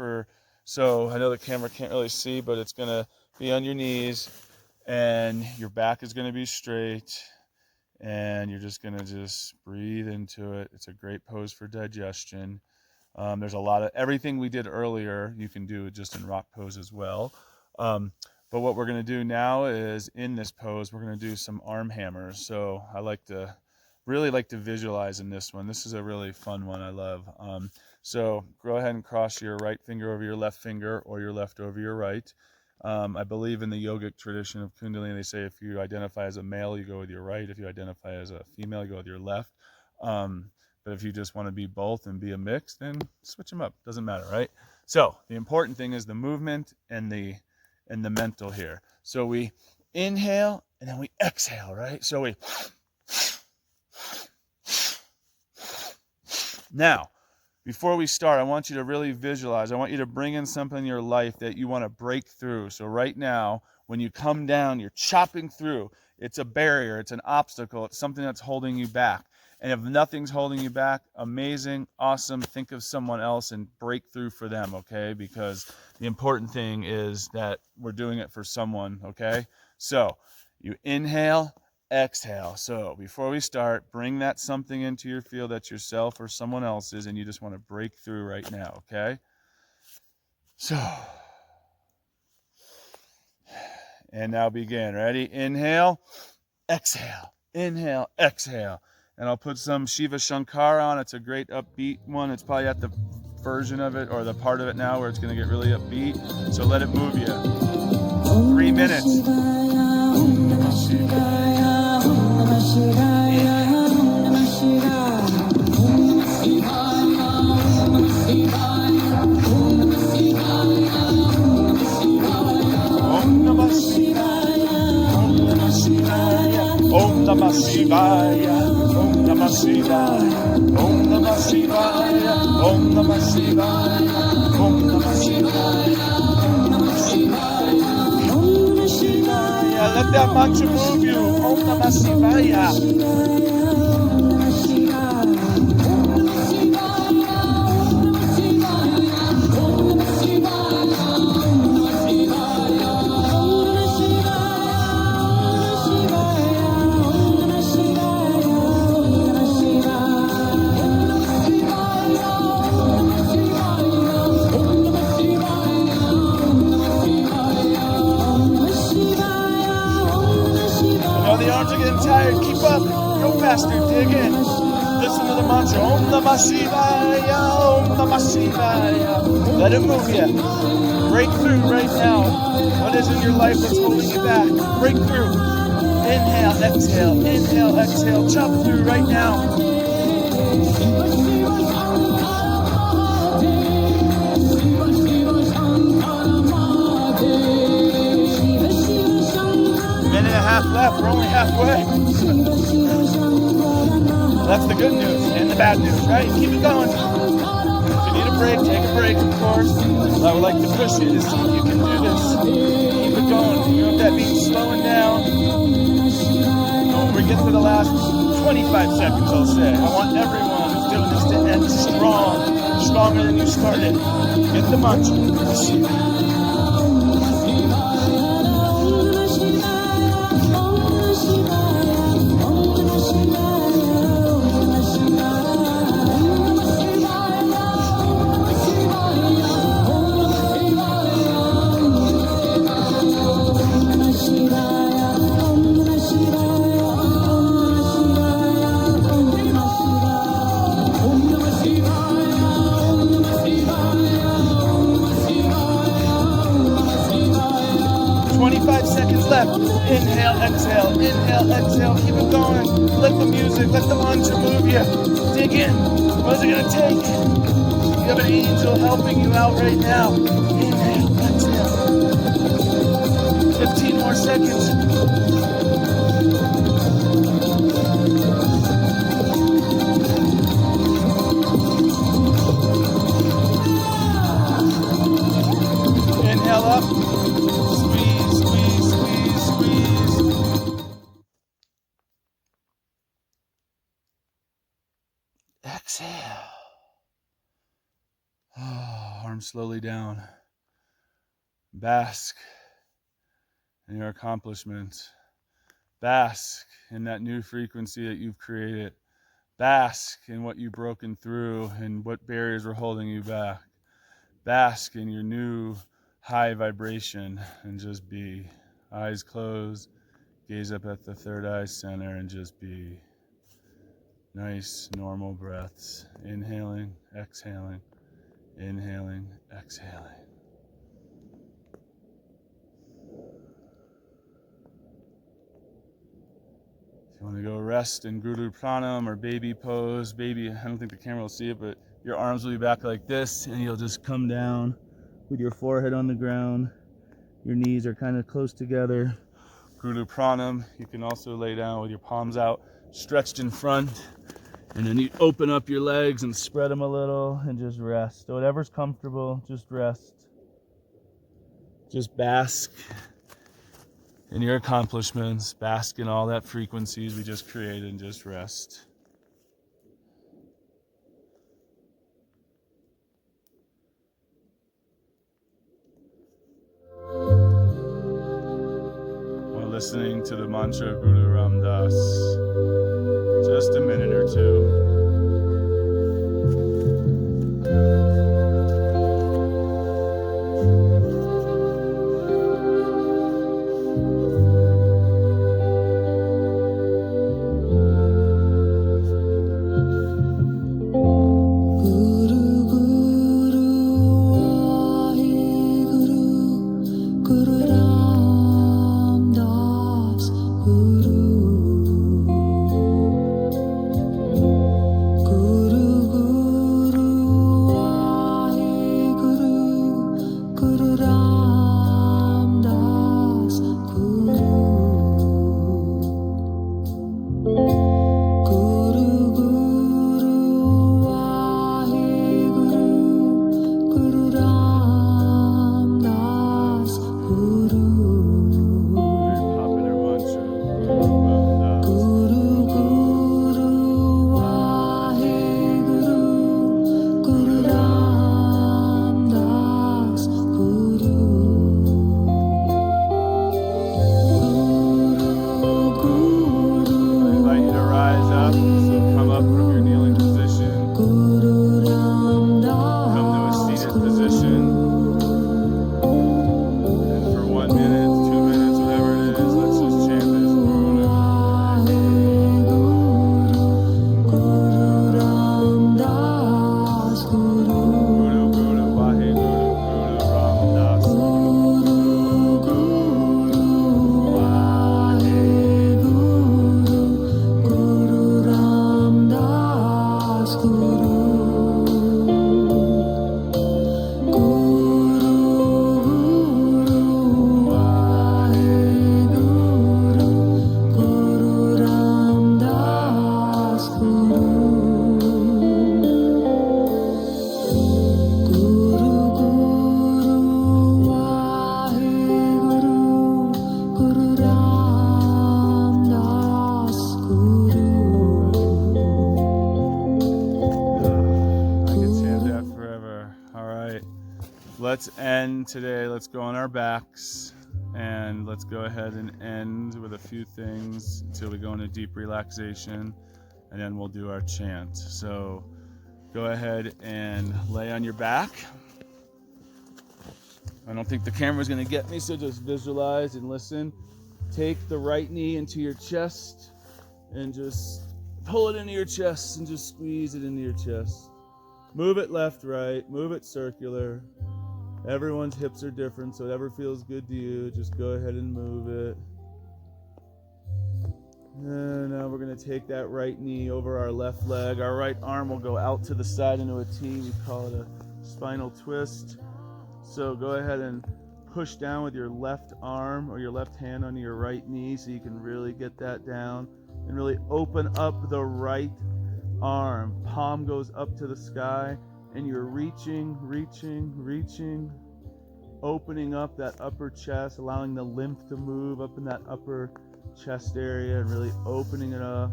so I know the camera can't really see, but it's gonna be on your knees and your back is gonna be straight. And you're just gonna breathe into it. It's a great pose for digestion. There's a lot of everything we did earlier you can do just in rock pose as well. But what we're going to do now is in this pose, we're going to do some arm hammers. So I really like to visualize in this one. This is a really fun one I love. So go ahead and cross your right finger over your left finger or your left over your right. I believe in the yogic tradition of Kundalini, they say if you identify as a male, you go with your right. If you identify as a female, you go with your left. But if you just want to be both and be a mix, then switch them up. Doesn't matter, right? So the important thing is the movement and the mental here. So we inhale and then we exhale, right? So now, before we start, I want you to really visualize. I want you to bring in something in your life that you want to break through. So right now, when you come down, you're chopping through. It's a barrier. It's an obstacle. It's something that's holding you back. And if nothing's holding you back, amazing, awesome. Think of someone else and break through for them, okay? Because the important thing is that we're doing it for someone, okay? So you inhale, exhale. So before we start, bring that something into your field that's yourself or someone else's, and you just want to break through right now, okay? So, and now begin. Ready? Inhale, exhale, inhale, exhale. And I'll put some Shiva Shankara on. It's a great upbeat one. It's probably at the version of it or the part of it now where it's going to get really upbeat. So let it move you. 3 minutes. Om Namah Shivaya, Om Namah Shivaya, Om Namah Shivaya, Om Namah Shivaya, Om Namah Shivaya, Om Namah Shivaya, Om Namah Shivaya. Let that mantra move you. Om Namah Shivaya. The arms are getting tired. Keep up. Go faster. Dig in. Listen to the mantra. Om Namah Shivaya. Om Namah Shivaya. Let it move you. Break through right now. What is in your life that's holding you back? Break through. Inhale, exhale. Inhale, exhale. Chop through right now. half left. We're only halfway. That's the good news and the bad news, right? Keep it going. If you need a break, take a break, of course. What I would like to push you to see if you can do this. Keep it going. You know what that means? Slowing down. When we get to the last 25 seconds, I'll say, I want everyone who's doing this to end strong, stronger than you started. Get the mantra. Inhale, exhale, inhale, exhale. Keep it going. Let the music, let the mantra move you. Dig in. What is it going to take? You have an angel helping you out right now. Inhale, exhale. 15 more seconds. Inhale up. Squeeze, squeeze, squeeze, squeeze. Exhale. Oh, arms slowly down. Bask in your accomplishments. Bask in that new frequency that you've created. Bask in what you've broken through and what barriers were holding you back. Bask in your new high vibration and just be. Eyes closed. Gaze up at the third eye center and just be. Nice, normal breaths. Inhaling, exhaling. Inhaling, exhaling. If you want to go rest in Guru Pranam or baby pose, baby, I don't think the camera will see it, but your arms will be back like this, and you'll just come down with your forehead on the ground. Your knees are kind of close together. Guru Pranam. You can also lay down with your palms out, stretched in front. And then you open up your legs and spread them a little and just rest. Whatever's comfortable, just rest. Just bask in your accomplishments. Bask in all that frequencies we just created and just rest. While listening to the mantra of Guru Ram Das. Just a minute or two. let's end today. Let's go on our backs and let's go ahead and end with a few things until we go into deep relaxation, and then we'll do our chant. So go ahead and lay on your back. I don't think the camera's gonna get me, so just visualize and listen. Take the right knee into your chest and just pull it into your chest and just squeeze it into your chest. Move it left, right, move it circular. Everyone's hips are different, so whatever feels good to you, just go ahead and move it. And now we're gonna take that right knee over our left leg. Our right arm will go out to the side into a T. We call it a spinal twist. So go ahead and push down with your left arm or your left hand onto your right knee so you can really get that down and really open up the right arm. Palm goes up to the sky and you're reaching, opening up that upper chest, allowing the lymph to move up in that upper chest area and really opening it up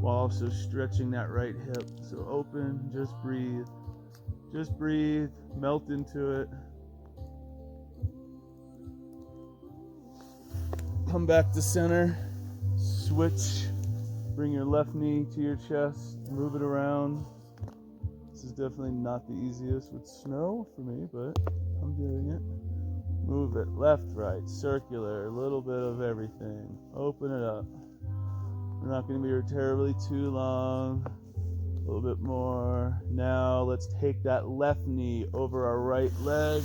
while also stretching that right hip. So open, just breathe, melt into it. Come back to center, switch, bring your left knee to your chest, move it around. This is definitely not the easiest with snow for me, but I'm doing it. Move it left, right, circular, a little bit of everything. Open it up. We're not going to be here terribly too long. A little bit more. Now let's take that left knee over our right leg.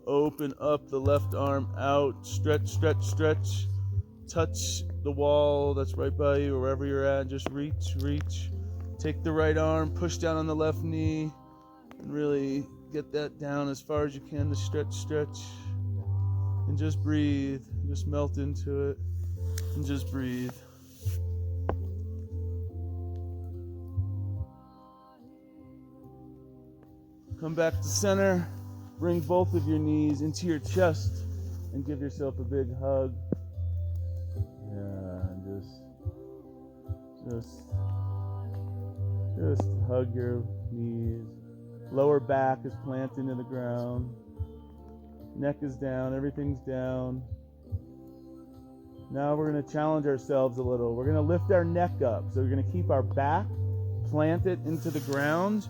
Open up the left arm out, stretch. Touch the wall that's right by you, or wherever you're at, just reach. Take the right arm, push down on the left knee, and really get that down as far as you can to stretch. And just breathe, just melt into it, and just breathe. Come back to center. Bring both of your knees into your chest and give yourself a big hug. Yeah, and just hug your knees. Lower back is planted into the ground. Neck is down, everything's down. Now we're going to challenge ourselves a little. We're going to lift our neck up. So we're going to keep our back planted into the ground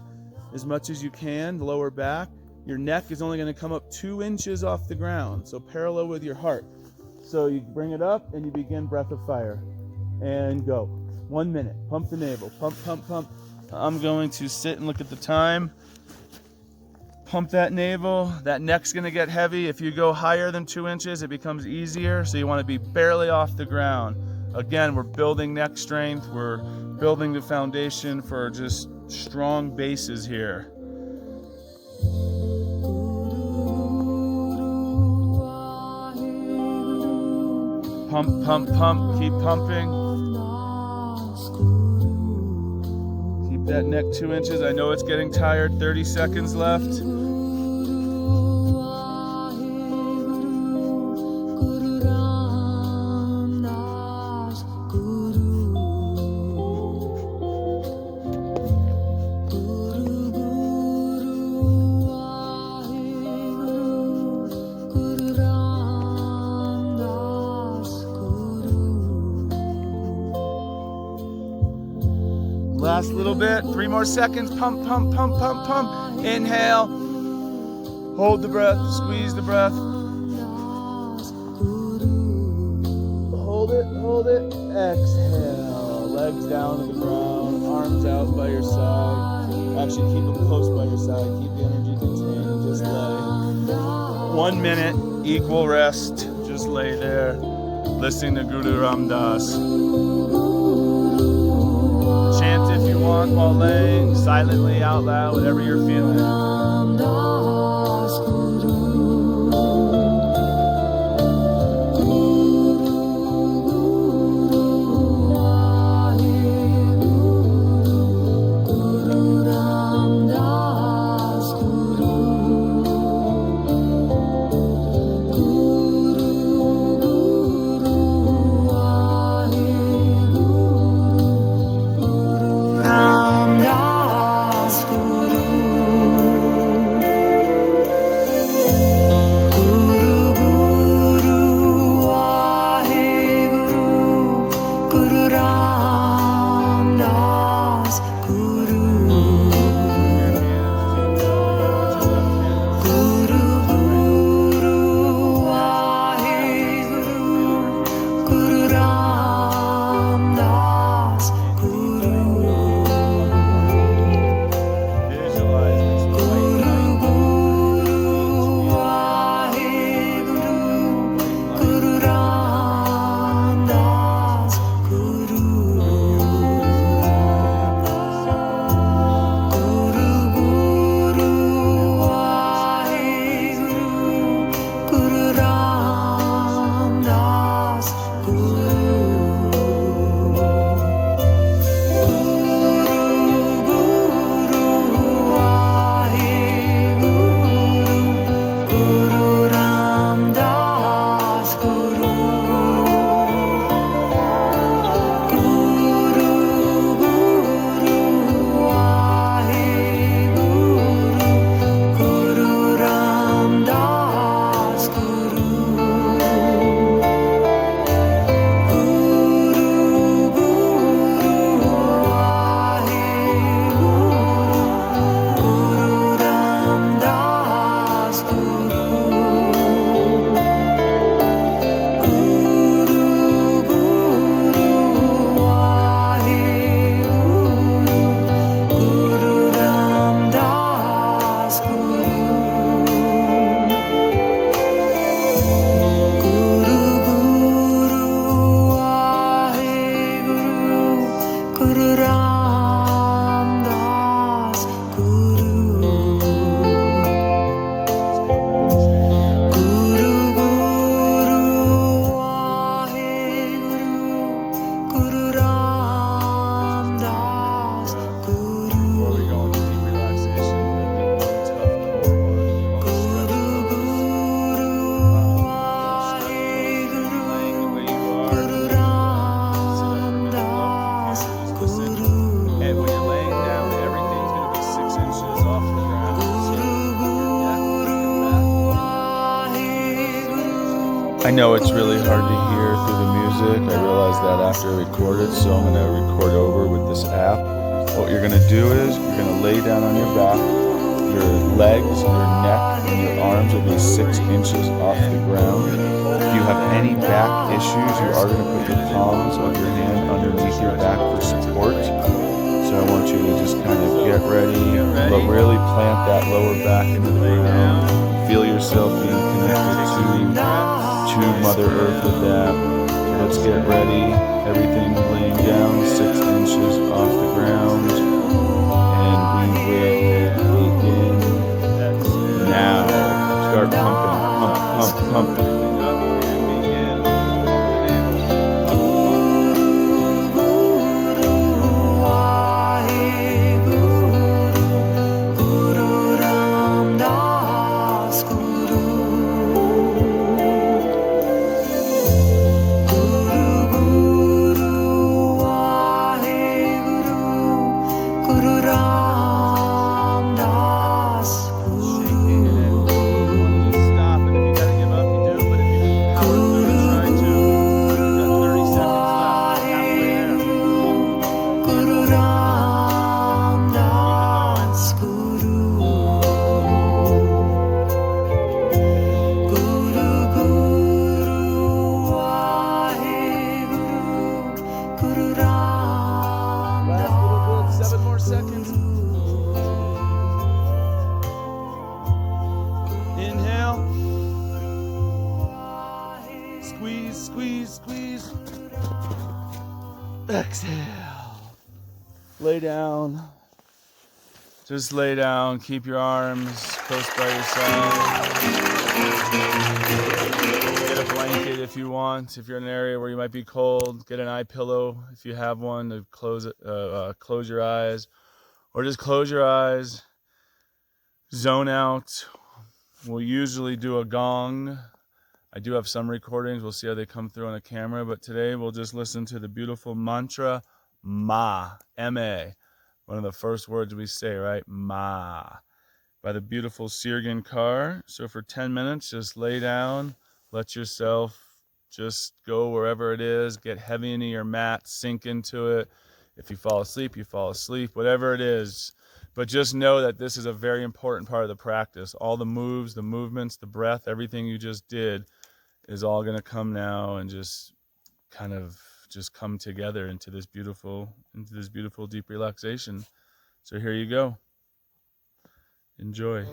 as much as you can, the lower back. Your neck is only going to come up 2 inches off the ground, so parallel with your heart. So you bring it up and you begin breath of fire. And go. 1 minute. Pump the navel. Pump. I'm going to sit and look at the time. Pump that navel. That neck's going to get heavy. If you go higher than 2 inches, it becomes easier. So you want to be barely off the ground. Again, we're building neck strength. We're building the foundation for just strong bases here. Pump, keep pumping. Keep that neck 2 inches. I know it's getting tired. 30 seconds left. Last little bit, 3 more seconds. Pump. Inhale. Hold the breath, squeeze the breath. Hold it. Exhale. Legs down to the ground, arms out by your side. Actually, keep them close by your side. Keep the energy contained and just lay. 1 minute, equal rest. Just lay there, listening to Guru Ram Das. Chant if you want while laying, silently out loud, whatever you're feeling. Guru know it's really hard to hear through the music. I realized that after I recorded, so I'm going to record over with this app. What you're going to do is you're going to lay down on your back. Your legs, your neck, and your arms will be 6 inches off the ground. If you have any back issues, you are going to put your palms of your hand underneath your back for support. So I want you to just kind of get ready, but really plant that lower back into the ground. Feel yourself being connected to Mother Earth with that. So let's get ready. Everything laying down 6 inches off the ground. And we will begin now. Start pumping, pump. Inhale. Squeeze. Exhale. Lay down. Just lay down. Keep your arms close by your side. Get a blanket if you want. If you're in an area where you might be cold, get an eye pillow if you have one to close your eyes, or just close your eyes. Zone out. We'll usually do a gong. I do have some recordings. We'll see how they come through on a camera. But today we'll just listen to the beautiful mantra, Ma, M-A. One of the first words we say, right? Ma. By the beautiful Sirgan Kar. So for 10 minutes, just lay down. Let yourself just go wherever it is. Get heavy into your mat. Sink into it. If you fall asleep, you fall asleep. Whatever it is. But just know that this is a very important part of the practice. All the moves, the movements, the breath, everything you just did is all going to come now and just kind of just come together into this beautiful deep relaxation. So here you go. Enjoy.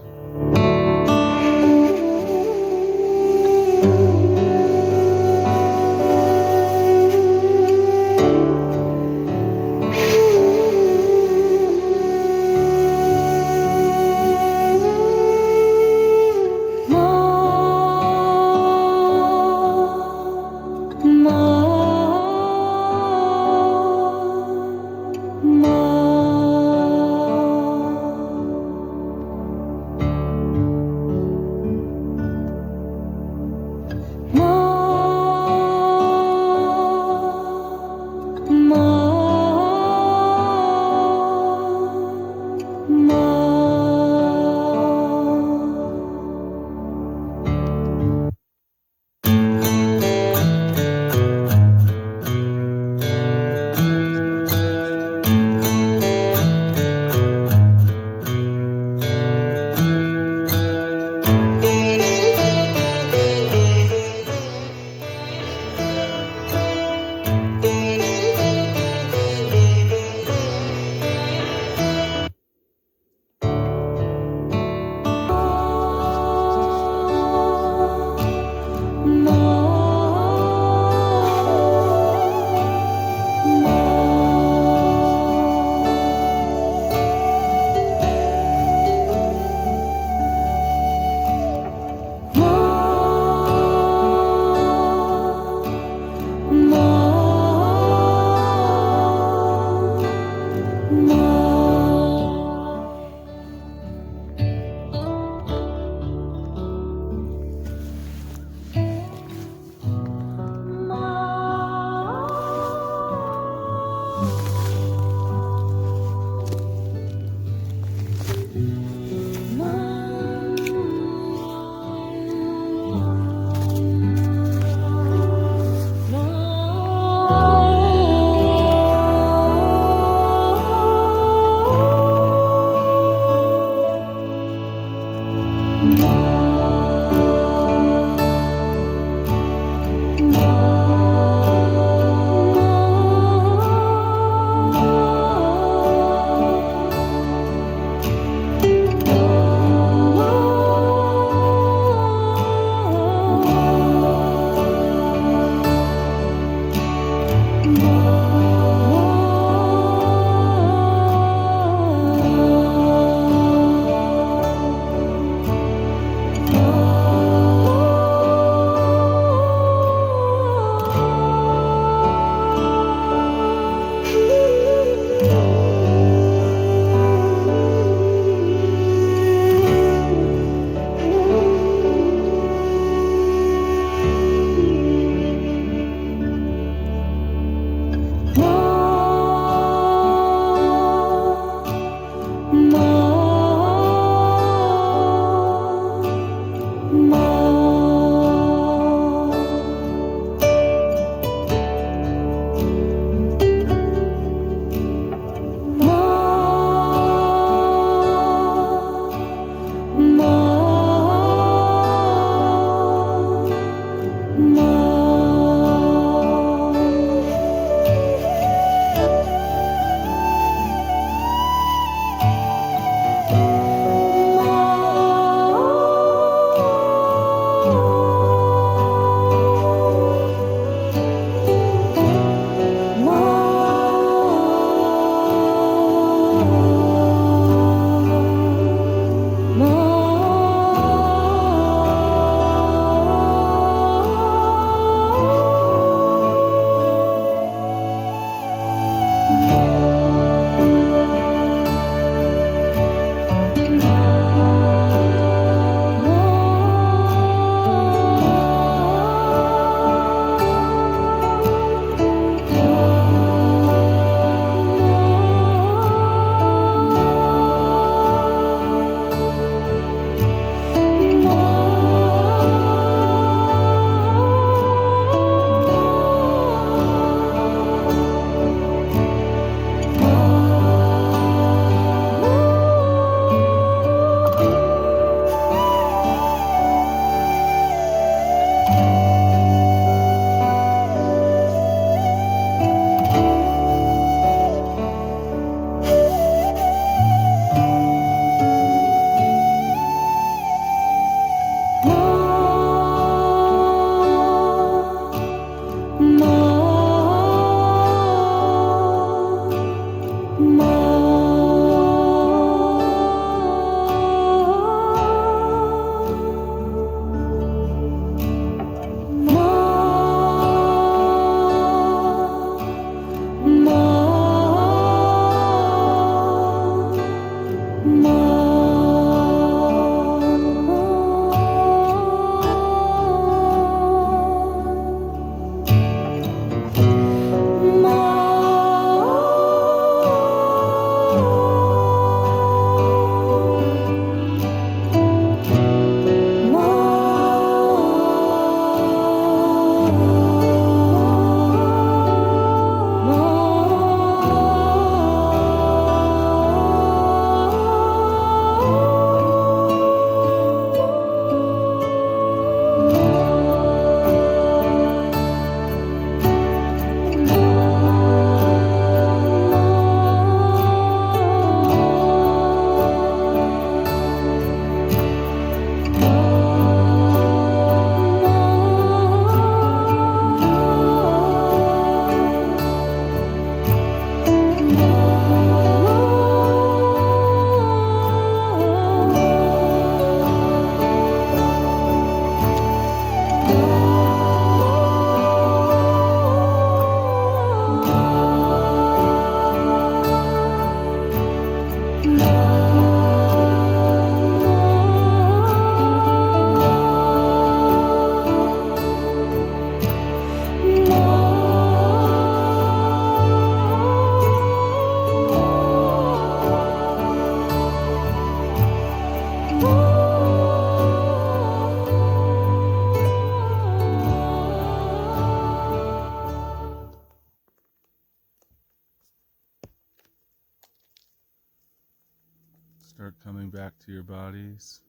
Start coming back to your bodies.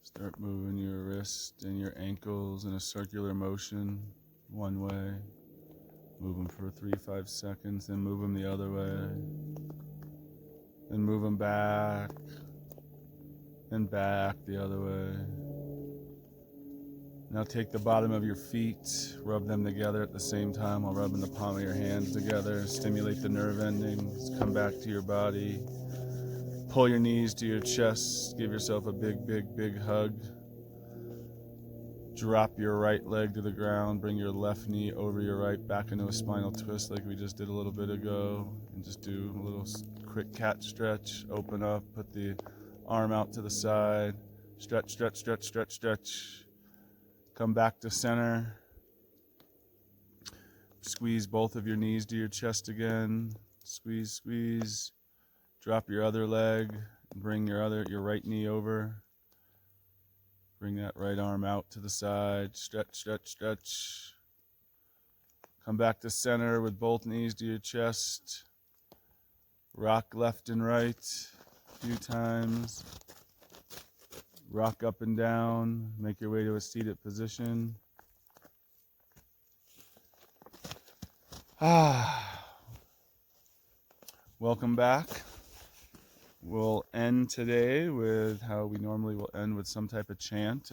Start moving your wrists and your ankles in a circular motion, one way. Move them for 3-5 seconds, then move them the other way. Then move them back, and back the other way. Now take the bottom of your feet, rub them together at the same time while rubbing the palm of your hands together. Stimulate the nerve endings, come back to your body. Pull your knees to your chest, give yourself a big, big, big hug. Drop your right leg to the ground, bring your left knee over your right, back into a spinal twist like we just did a little bit ago. And just do a little quick cat stretch, open up, put the arm out to the side, stretch, stretch, stretch, stretch, stretch. Come back to center. Squeeze both of your knees to your chest again. Squeeze, squeeze. Drop your other leg. Bring your right knee over. Bring that right arm out to the side. Stretch, stretch, stretch. Come back to center with both knees to your chest. Rock left and right a few times. Rock up and down. Make your way to a seated position. Welcome back. We'll end today with how we normally will end with some type of chant.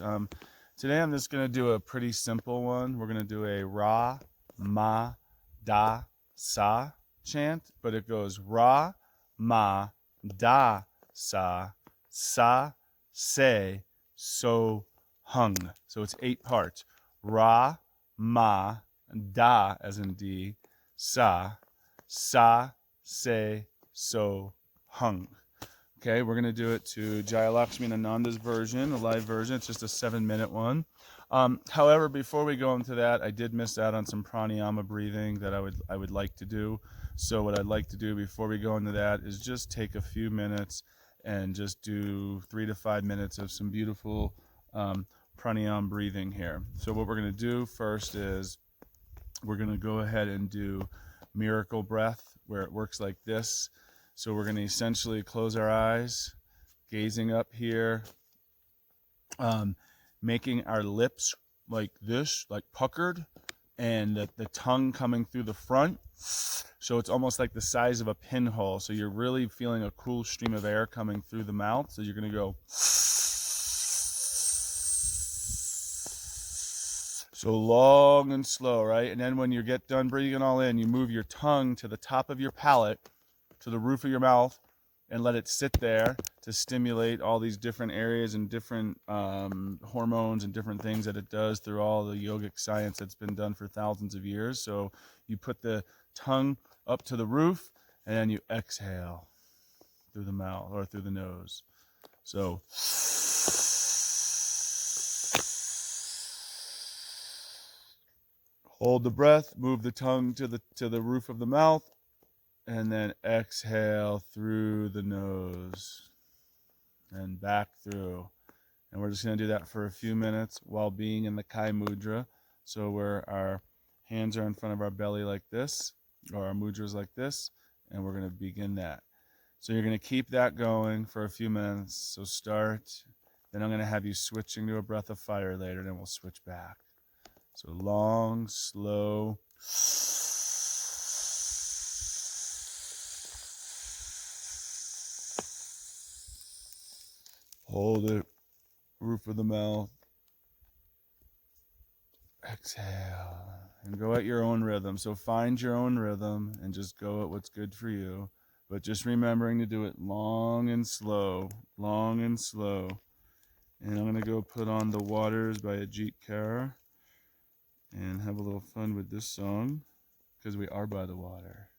Today I'm just going to do a pretty simple one. We're going to do a Ra, Ma, Da, Sa chant, but it goes Ra, Ma, Da, Sa, Se, So, Hung. So it's 8 parts. Ra, Ma, Da as in D, Sa, Se, So, Hung. Okay, we're going to do it to Jayalakshmi Ananda's version, a live version. It's just a 7-minute one. However, before we go into that, I did miss out on some pranayama breathing that I would like to do. So what I'd like to do before we go into that is just take a few minutes and just do 3 to 5 minutes of some beautiful pranayama breathing here. So what we're going to do first is we're going to go ahead and do miracle breath, where it works like this. So we're going to essentially close our eyes, gazing up here, making our lips like this, like puckered, and the tongue coming through the front. So it's almost like the size of a pinhole. So you're really feeling a cool stream of air coming through the mouth. So you're going to go. So long and slow, right? And then when you get done breathing all in, you move your tongue to the top of your palate, to the roof of your mouth, and let it sit there to stimulate all these different areas and different hormones and different things that it does through all the yogic science that's been done for thousands of years. So you put the tongue up to the roof, and then you exhale through the mouth or through the nose. So hold the breath, move the tongue to the roof of the mouth, and then exhale through the nose and back through. And we're just going to do that for a few minutes while being in the Kai Mudra. So where our hands are in front of our belly like this, or our mudras like this, and we're going to begin that. So you're going to keep that going for a few minutes. So start. Then I'm going to have you switching to a breath of fire later, then we'll switch back. So long, slow. Hold it, roof of the mouth. Exhale, and go at your own rhythm. So find your own rhythm and just go at what's good for you. But just remembering to do it long and slow, long and slow. And I'm going to go put on The Waters by Ajit Kara and have a little fun with this song because we are by the water.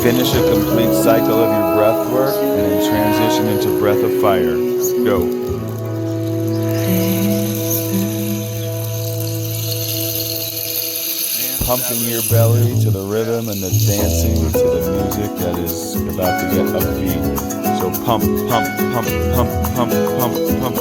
Finish a complete cycle of your breath work and then transition into breath of fire. Go. Pumping your belly to the rhythm and the dancing to the music that is about to get upbeat. So pump, pump, pump, pump, pump, pump, pump.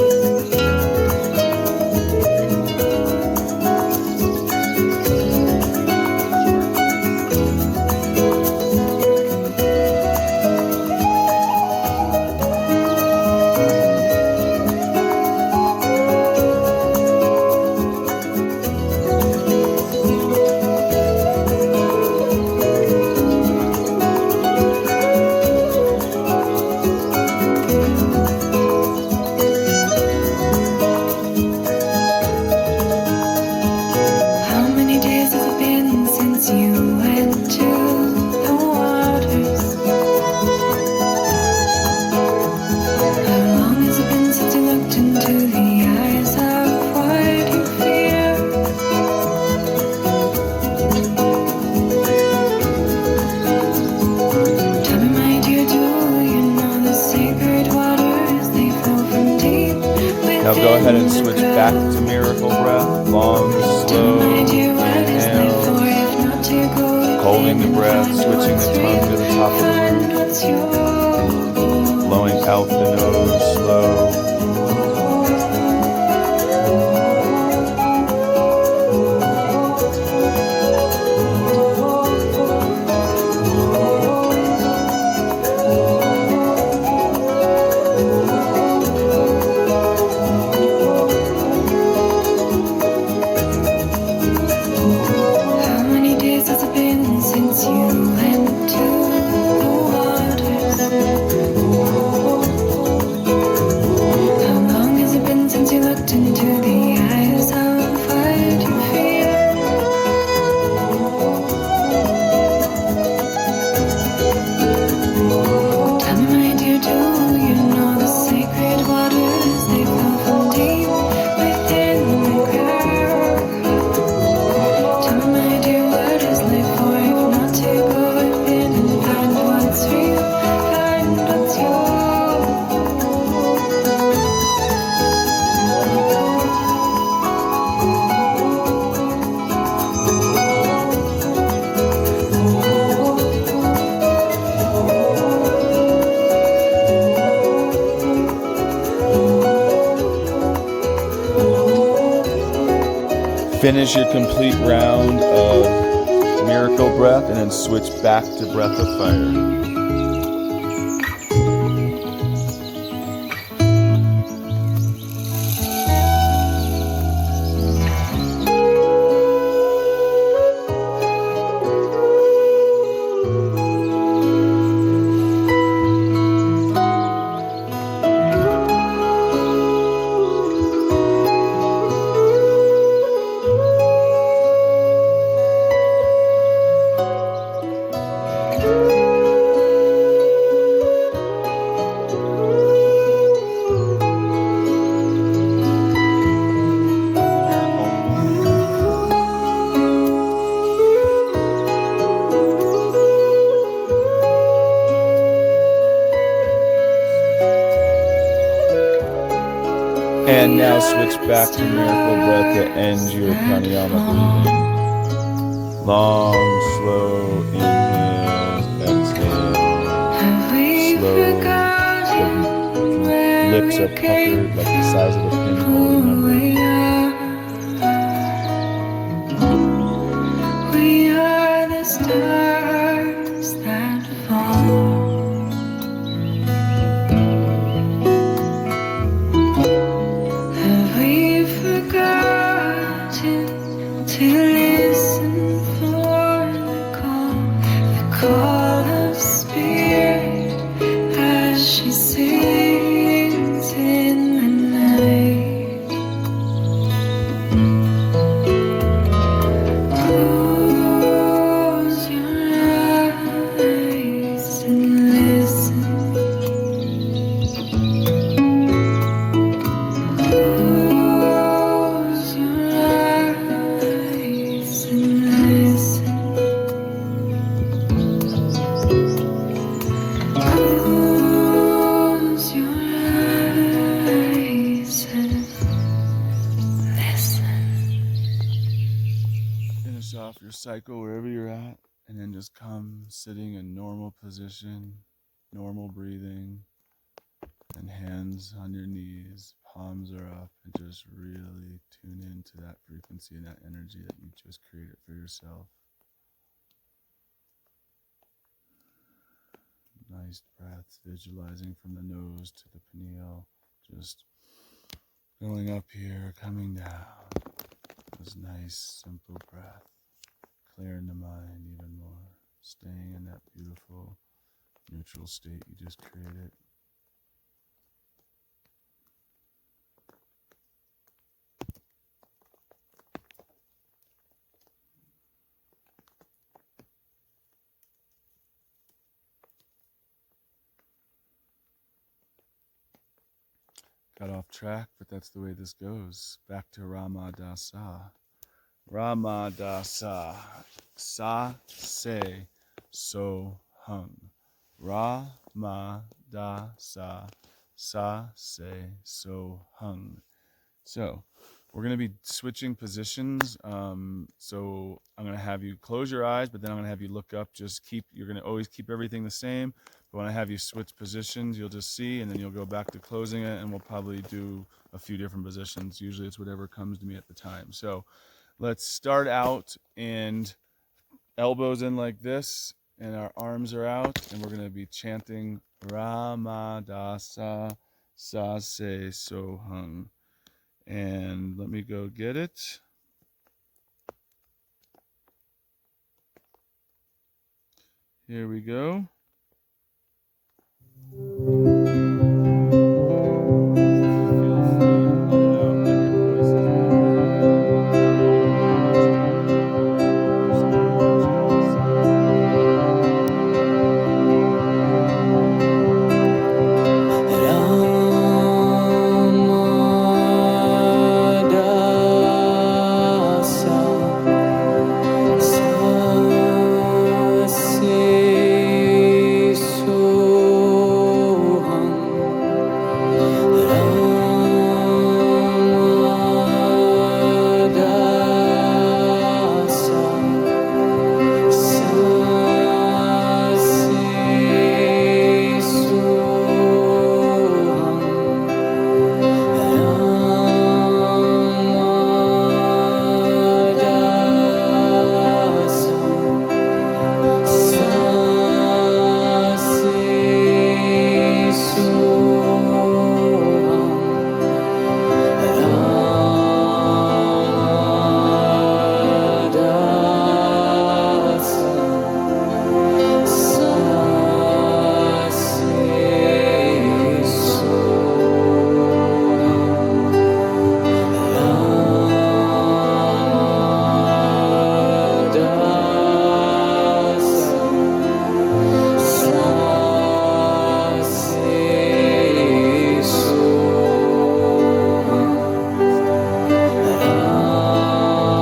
Now go ahead and switch back to miracle breath. Long, slow inhale. Holding the breath, switching the tongue to the top of the roof. Blowing out the nose, slow. Finish your complete round of miracle breath and then switch back to breath of fire. And now switch back to miracle breath to end your pranayama breathing. Long, slow inhales, exhale. Slow, the lips are puckered like the size of a pinhole, remember. We are the stars that fall. To listen for the call of spirit as she sings in the night. Close your eyes and listen. Close your eyes and listen. finish off your cycle wherever you're at, and then just come sitting in normal position, normal breathing, and hands on your knees, palms are up, and just really tune into that frequency and that energy that you just created for yourself. Nice breaths, visualizing from the nose to the pineal, just going up here, coming down. This nice, simple breath, clearing the mind even more, staying in that beautiful, neutral state you just created. Got off track, but that's the way this goes. Back to Ramadasa. Ramadasa. Sa, se, so, hung. Ramadasa. Sa, se, so, hung. So, we're going to be switching positions. So I'm going to have you close your eyes, but then I'm going to have you look up. You're going to always keep everything the same. But when I have you switch positions, you'll just see, and then you'll go back to closing it, and we'll probably do a few different positions. Usually it's whatever comes to me at the time. So let's start out and elbows in like this, and our arms are out, and we're going to be chanting Ramadasa, Sa, Se, So, Hung. And let me go get it. Here we go.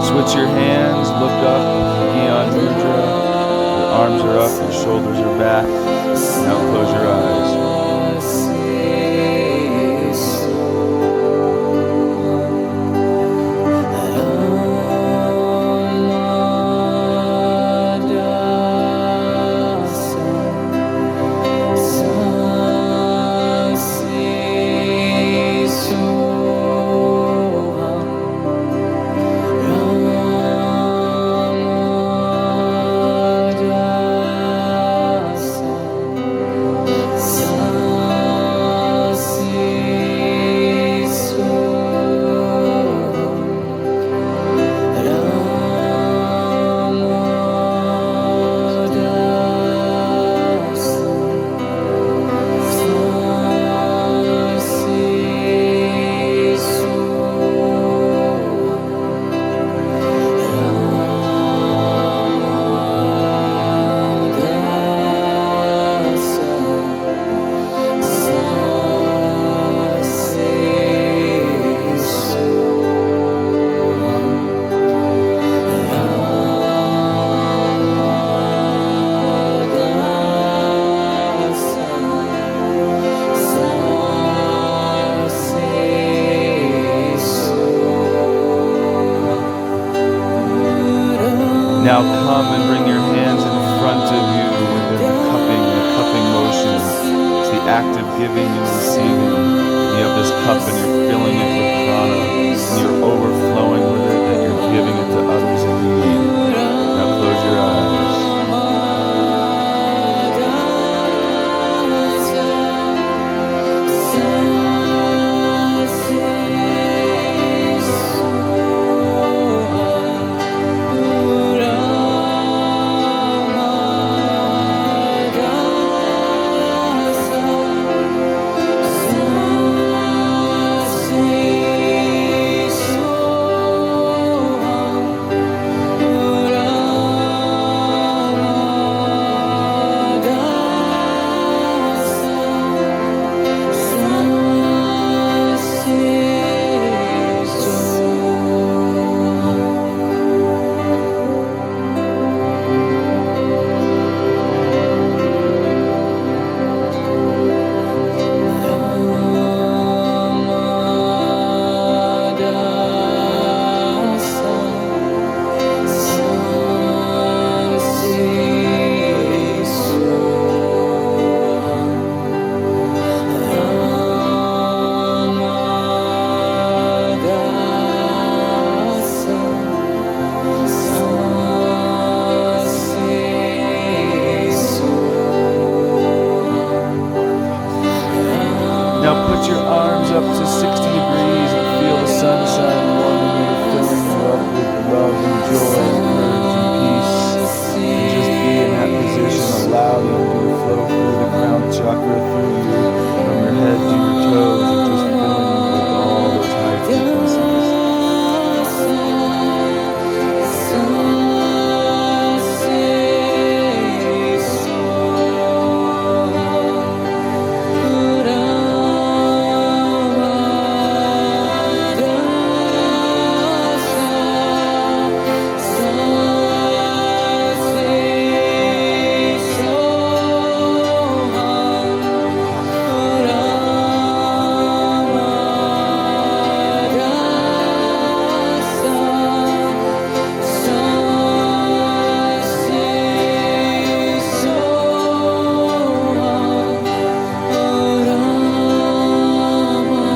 Switch your hands, look up, Gyan Mudra. Your arms are up, your shoulders are back. Now close your eyes. Now come and bring your hands in front of you with the cupping motion. It's the act of giving and receiving. You have this cup and you're filling it with prana, and you're overflowing with it, that you're giving it to others in need. Now close your eyes. Now put your arms up to 60 degrees and feel the sunshine warming you, filling you up with love and joy and courage and peace. And just be in that position. Allow the energy to flow through the crown chakra, through you, from your head to your toes, and just filling you with all those high frequencies.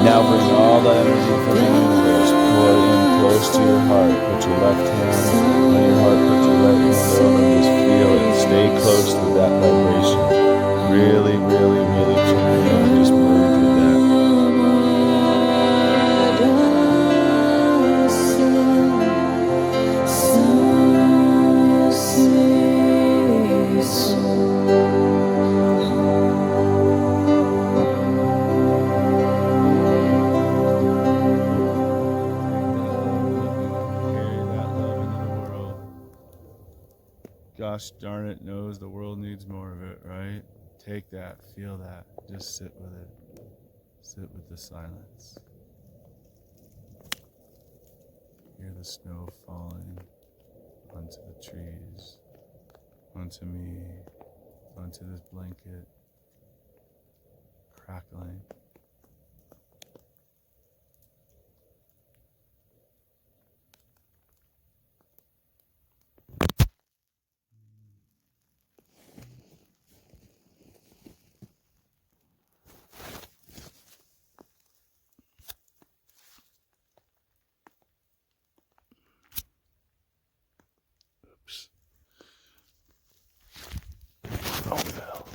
Now bring all that energy from the universe, pour it in close to your heart. Put your left hand on your heart, put your right hand over, and just feel it. Stay close with that vibration. Really, really, really tune in and just merge with that. Gosh darn it, knows the world needs more of it, right? Take that, feel that, just sit with it. Sit with the silence. Hear the snow falling onto the trees, onto me, onto this blanket, crackling. Oops. Oh, fell.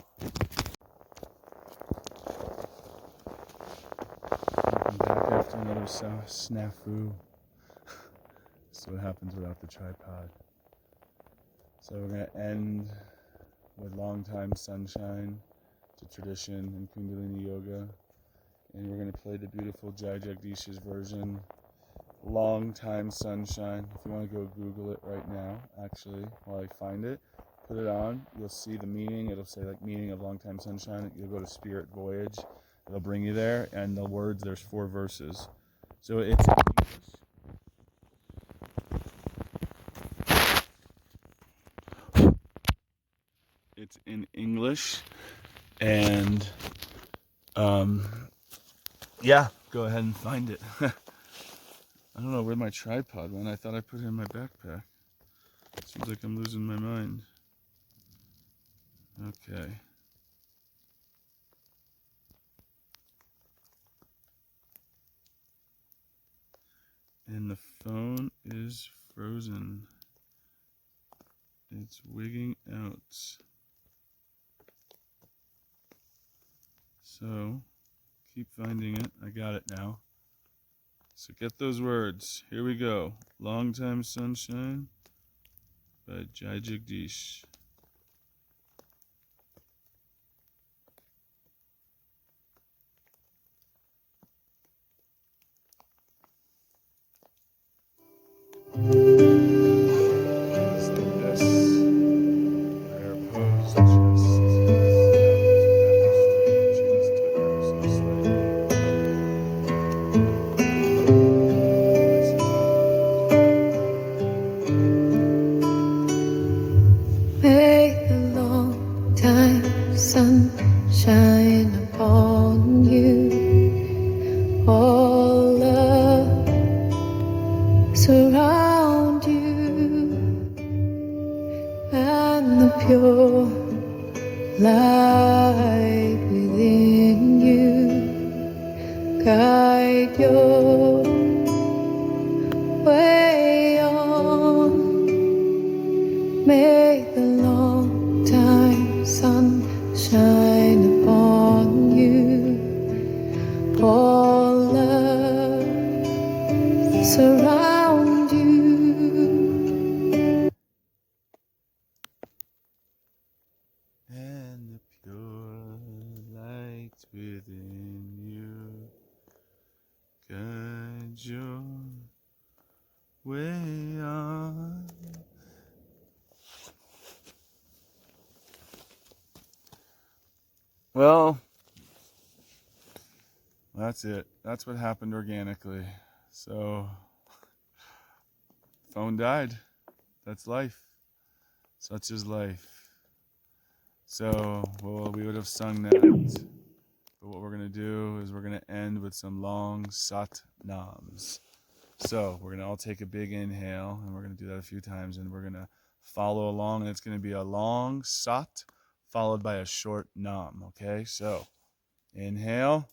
I'm back after another snafu. That's what happens without the tripod. So we're going to end with long time sunshine to tradition in Kundalini Yoga. And we're going to play the beautiful Jai Jagdish's version, Long Time Sunshine. If you want to go Google it right now, actually, while I find it, put it on. You'll see the meaning. It'll say like meaning of Long Time Sunshine. You'll go to Spirit Voyage. It'll bring you there. And the words, there's 4 verses. So it's in English. It's in English. And yeah, go ahead and find it. I don't know where my tripod went. I thought I put it in my backpack. Seems like I'm losing my mind. Okay. And the phone is frozen. It's wigging out. So, keep finding it. I got it now. So get those words. Here we go. Long Time Sunshine by Jai Jagdish. It's the S. Prayer pose. Chest back straight. Chins tuck ever so slightly. May the long time sun shine upon you. All love surround you, and the pure light within you guide your way on. May the long time sun shine upon you. All love surround you. And the pure light within you guide your way on. Well, that's it. That's what happened organically. So, phone died. That's life. Such is life. So, well, we would have sung that. But what we're going to do is we're going to end with some long sat nams. So, we're going to all take a big inhale, and we're going to do that a few times, and we're going to follow along, and it's going to be a long sat followed by a short nam, okay? So, inhale.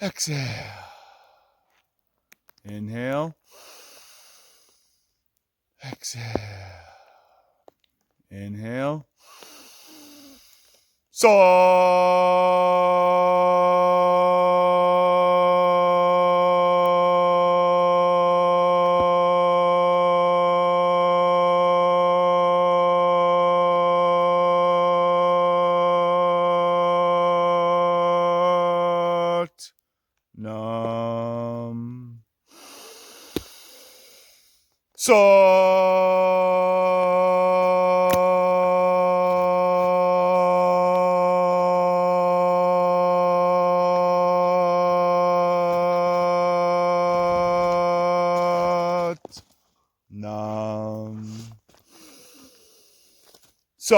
Exhale. Inhale. Exhale. Inhale. Nam. Sat. Nam. Sat.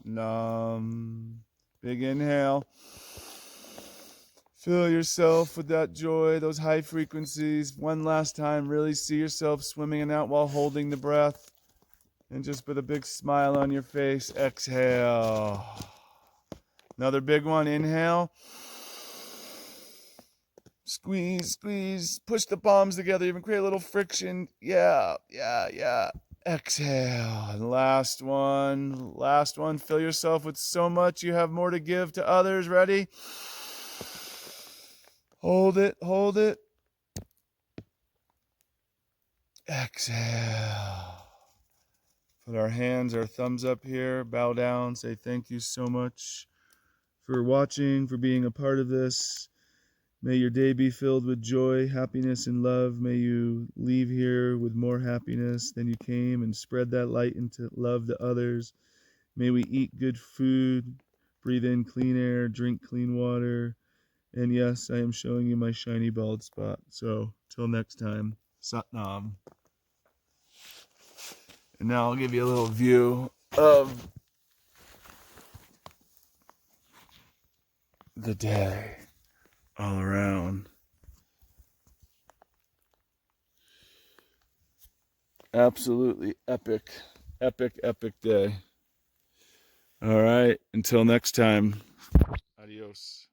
Nam. Big inhale. Fill yourself with that joy, those high frequencies. One last time, really see yourself swimming in out while holding the breath. And just put a big smile on your face. Exhale. Another big one. Inhale. Squeeze, squeeze. Push the palms together. Even create a little friction. Yeah. Exhale. And last one. Last one. Fill yourself with so much you have more to give to others. Ready? Hold it. Hold it. Exhale. Put our hands, our thumbs up here. Bow down. Say thank you so much for watching, for being a part of this. May your day be filled with joy, happiness, and love. May you leave here with more happiness than you came and spread that light into love to others. May we eat good food, breathe in clean air, drink clean water. And yes, I am showing you my shiny bald spot. So, till next time, Satnam. And now I'll give you a little view of the day all around. Absolutely epic, epic, epic day. All right, until next time, adios.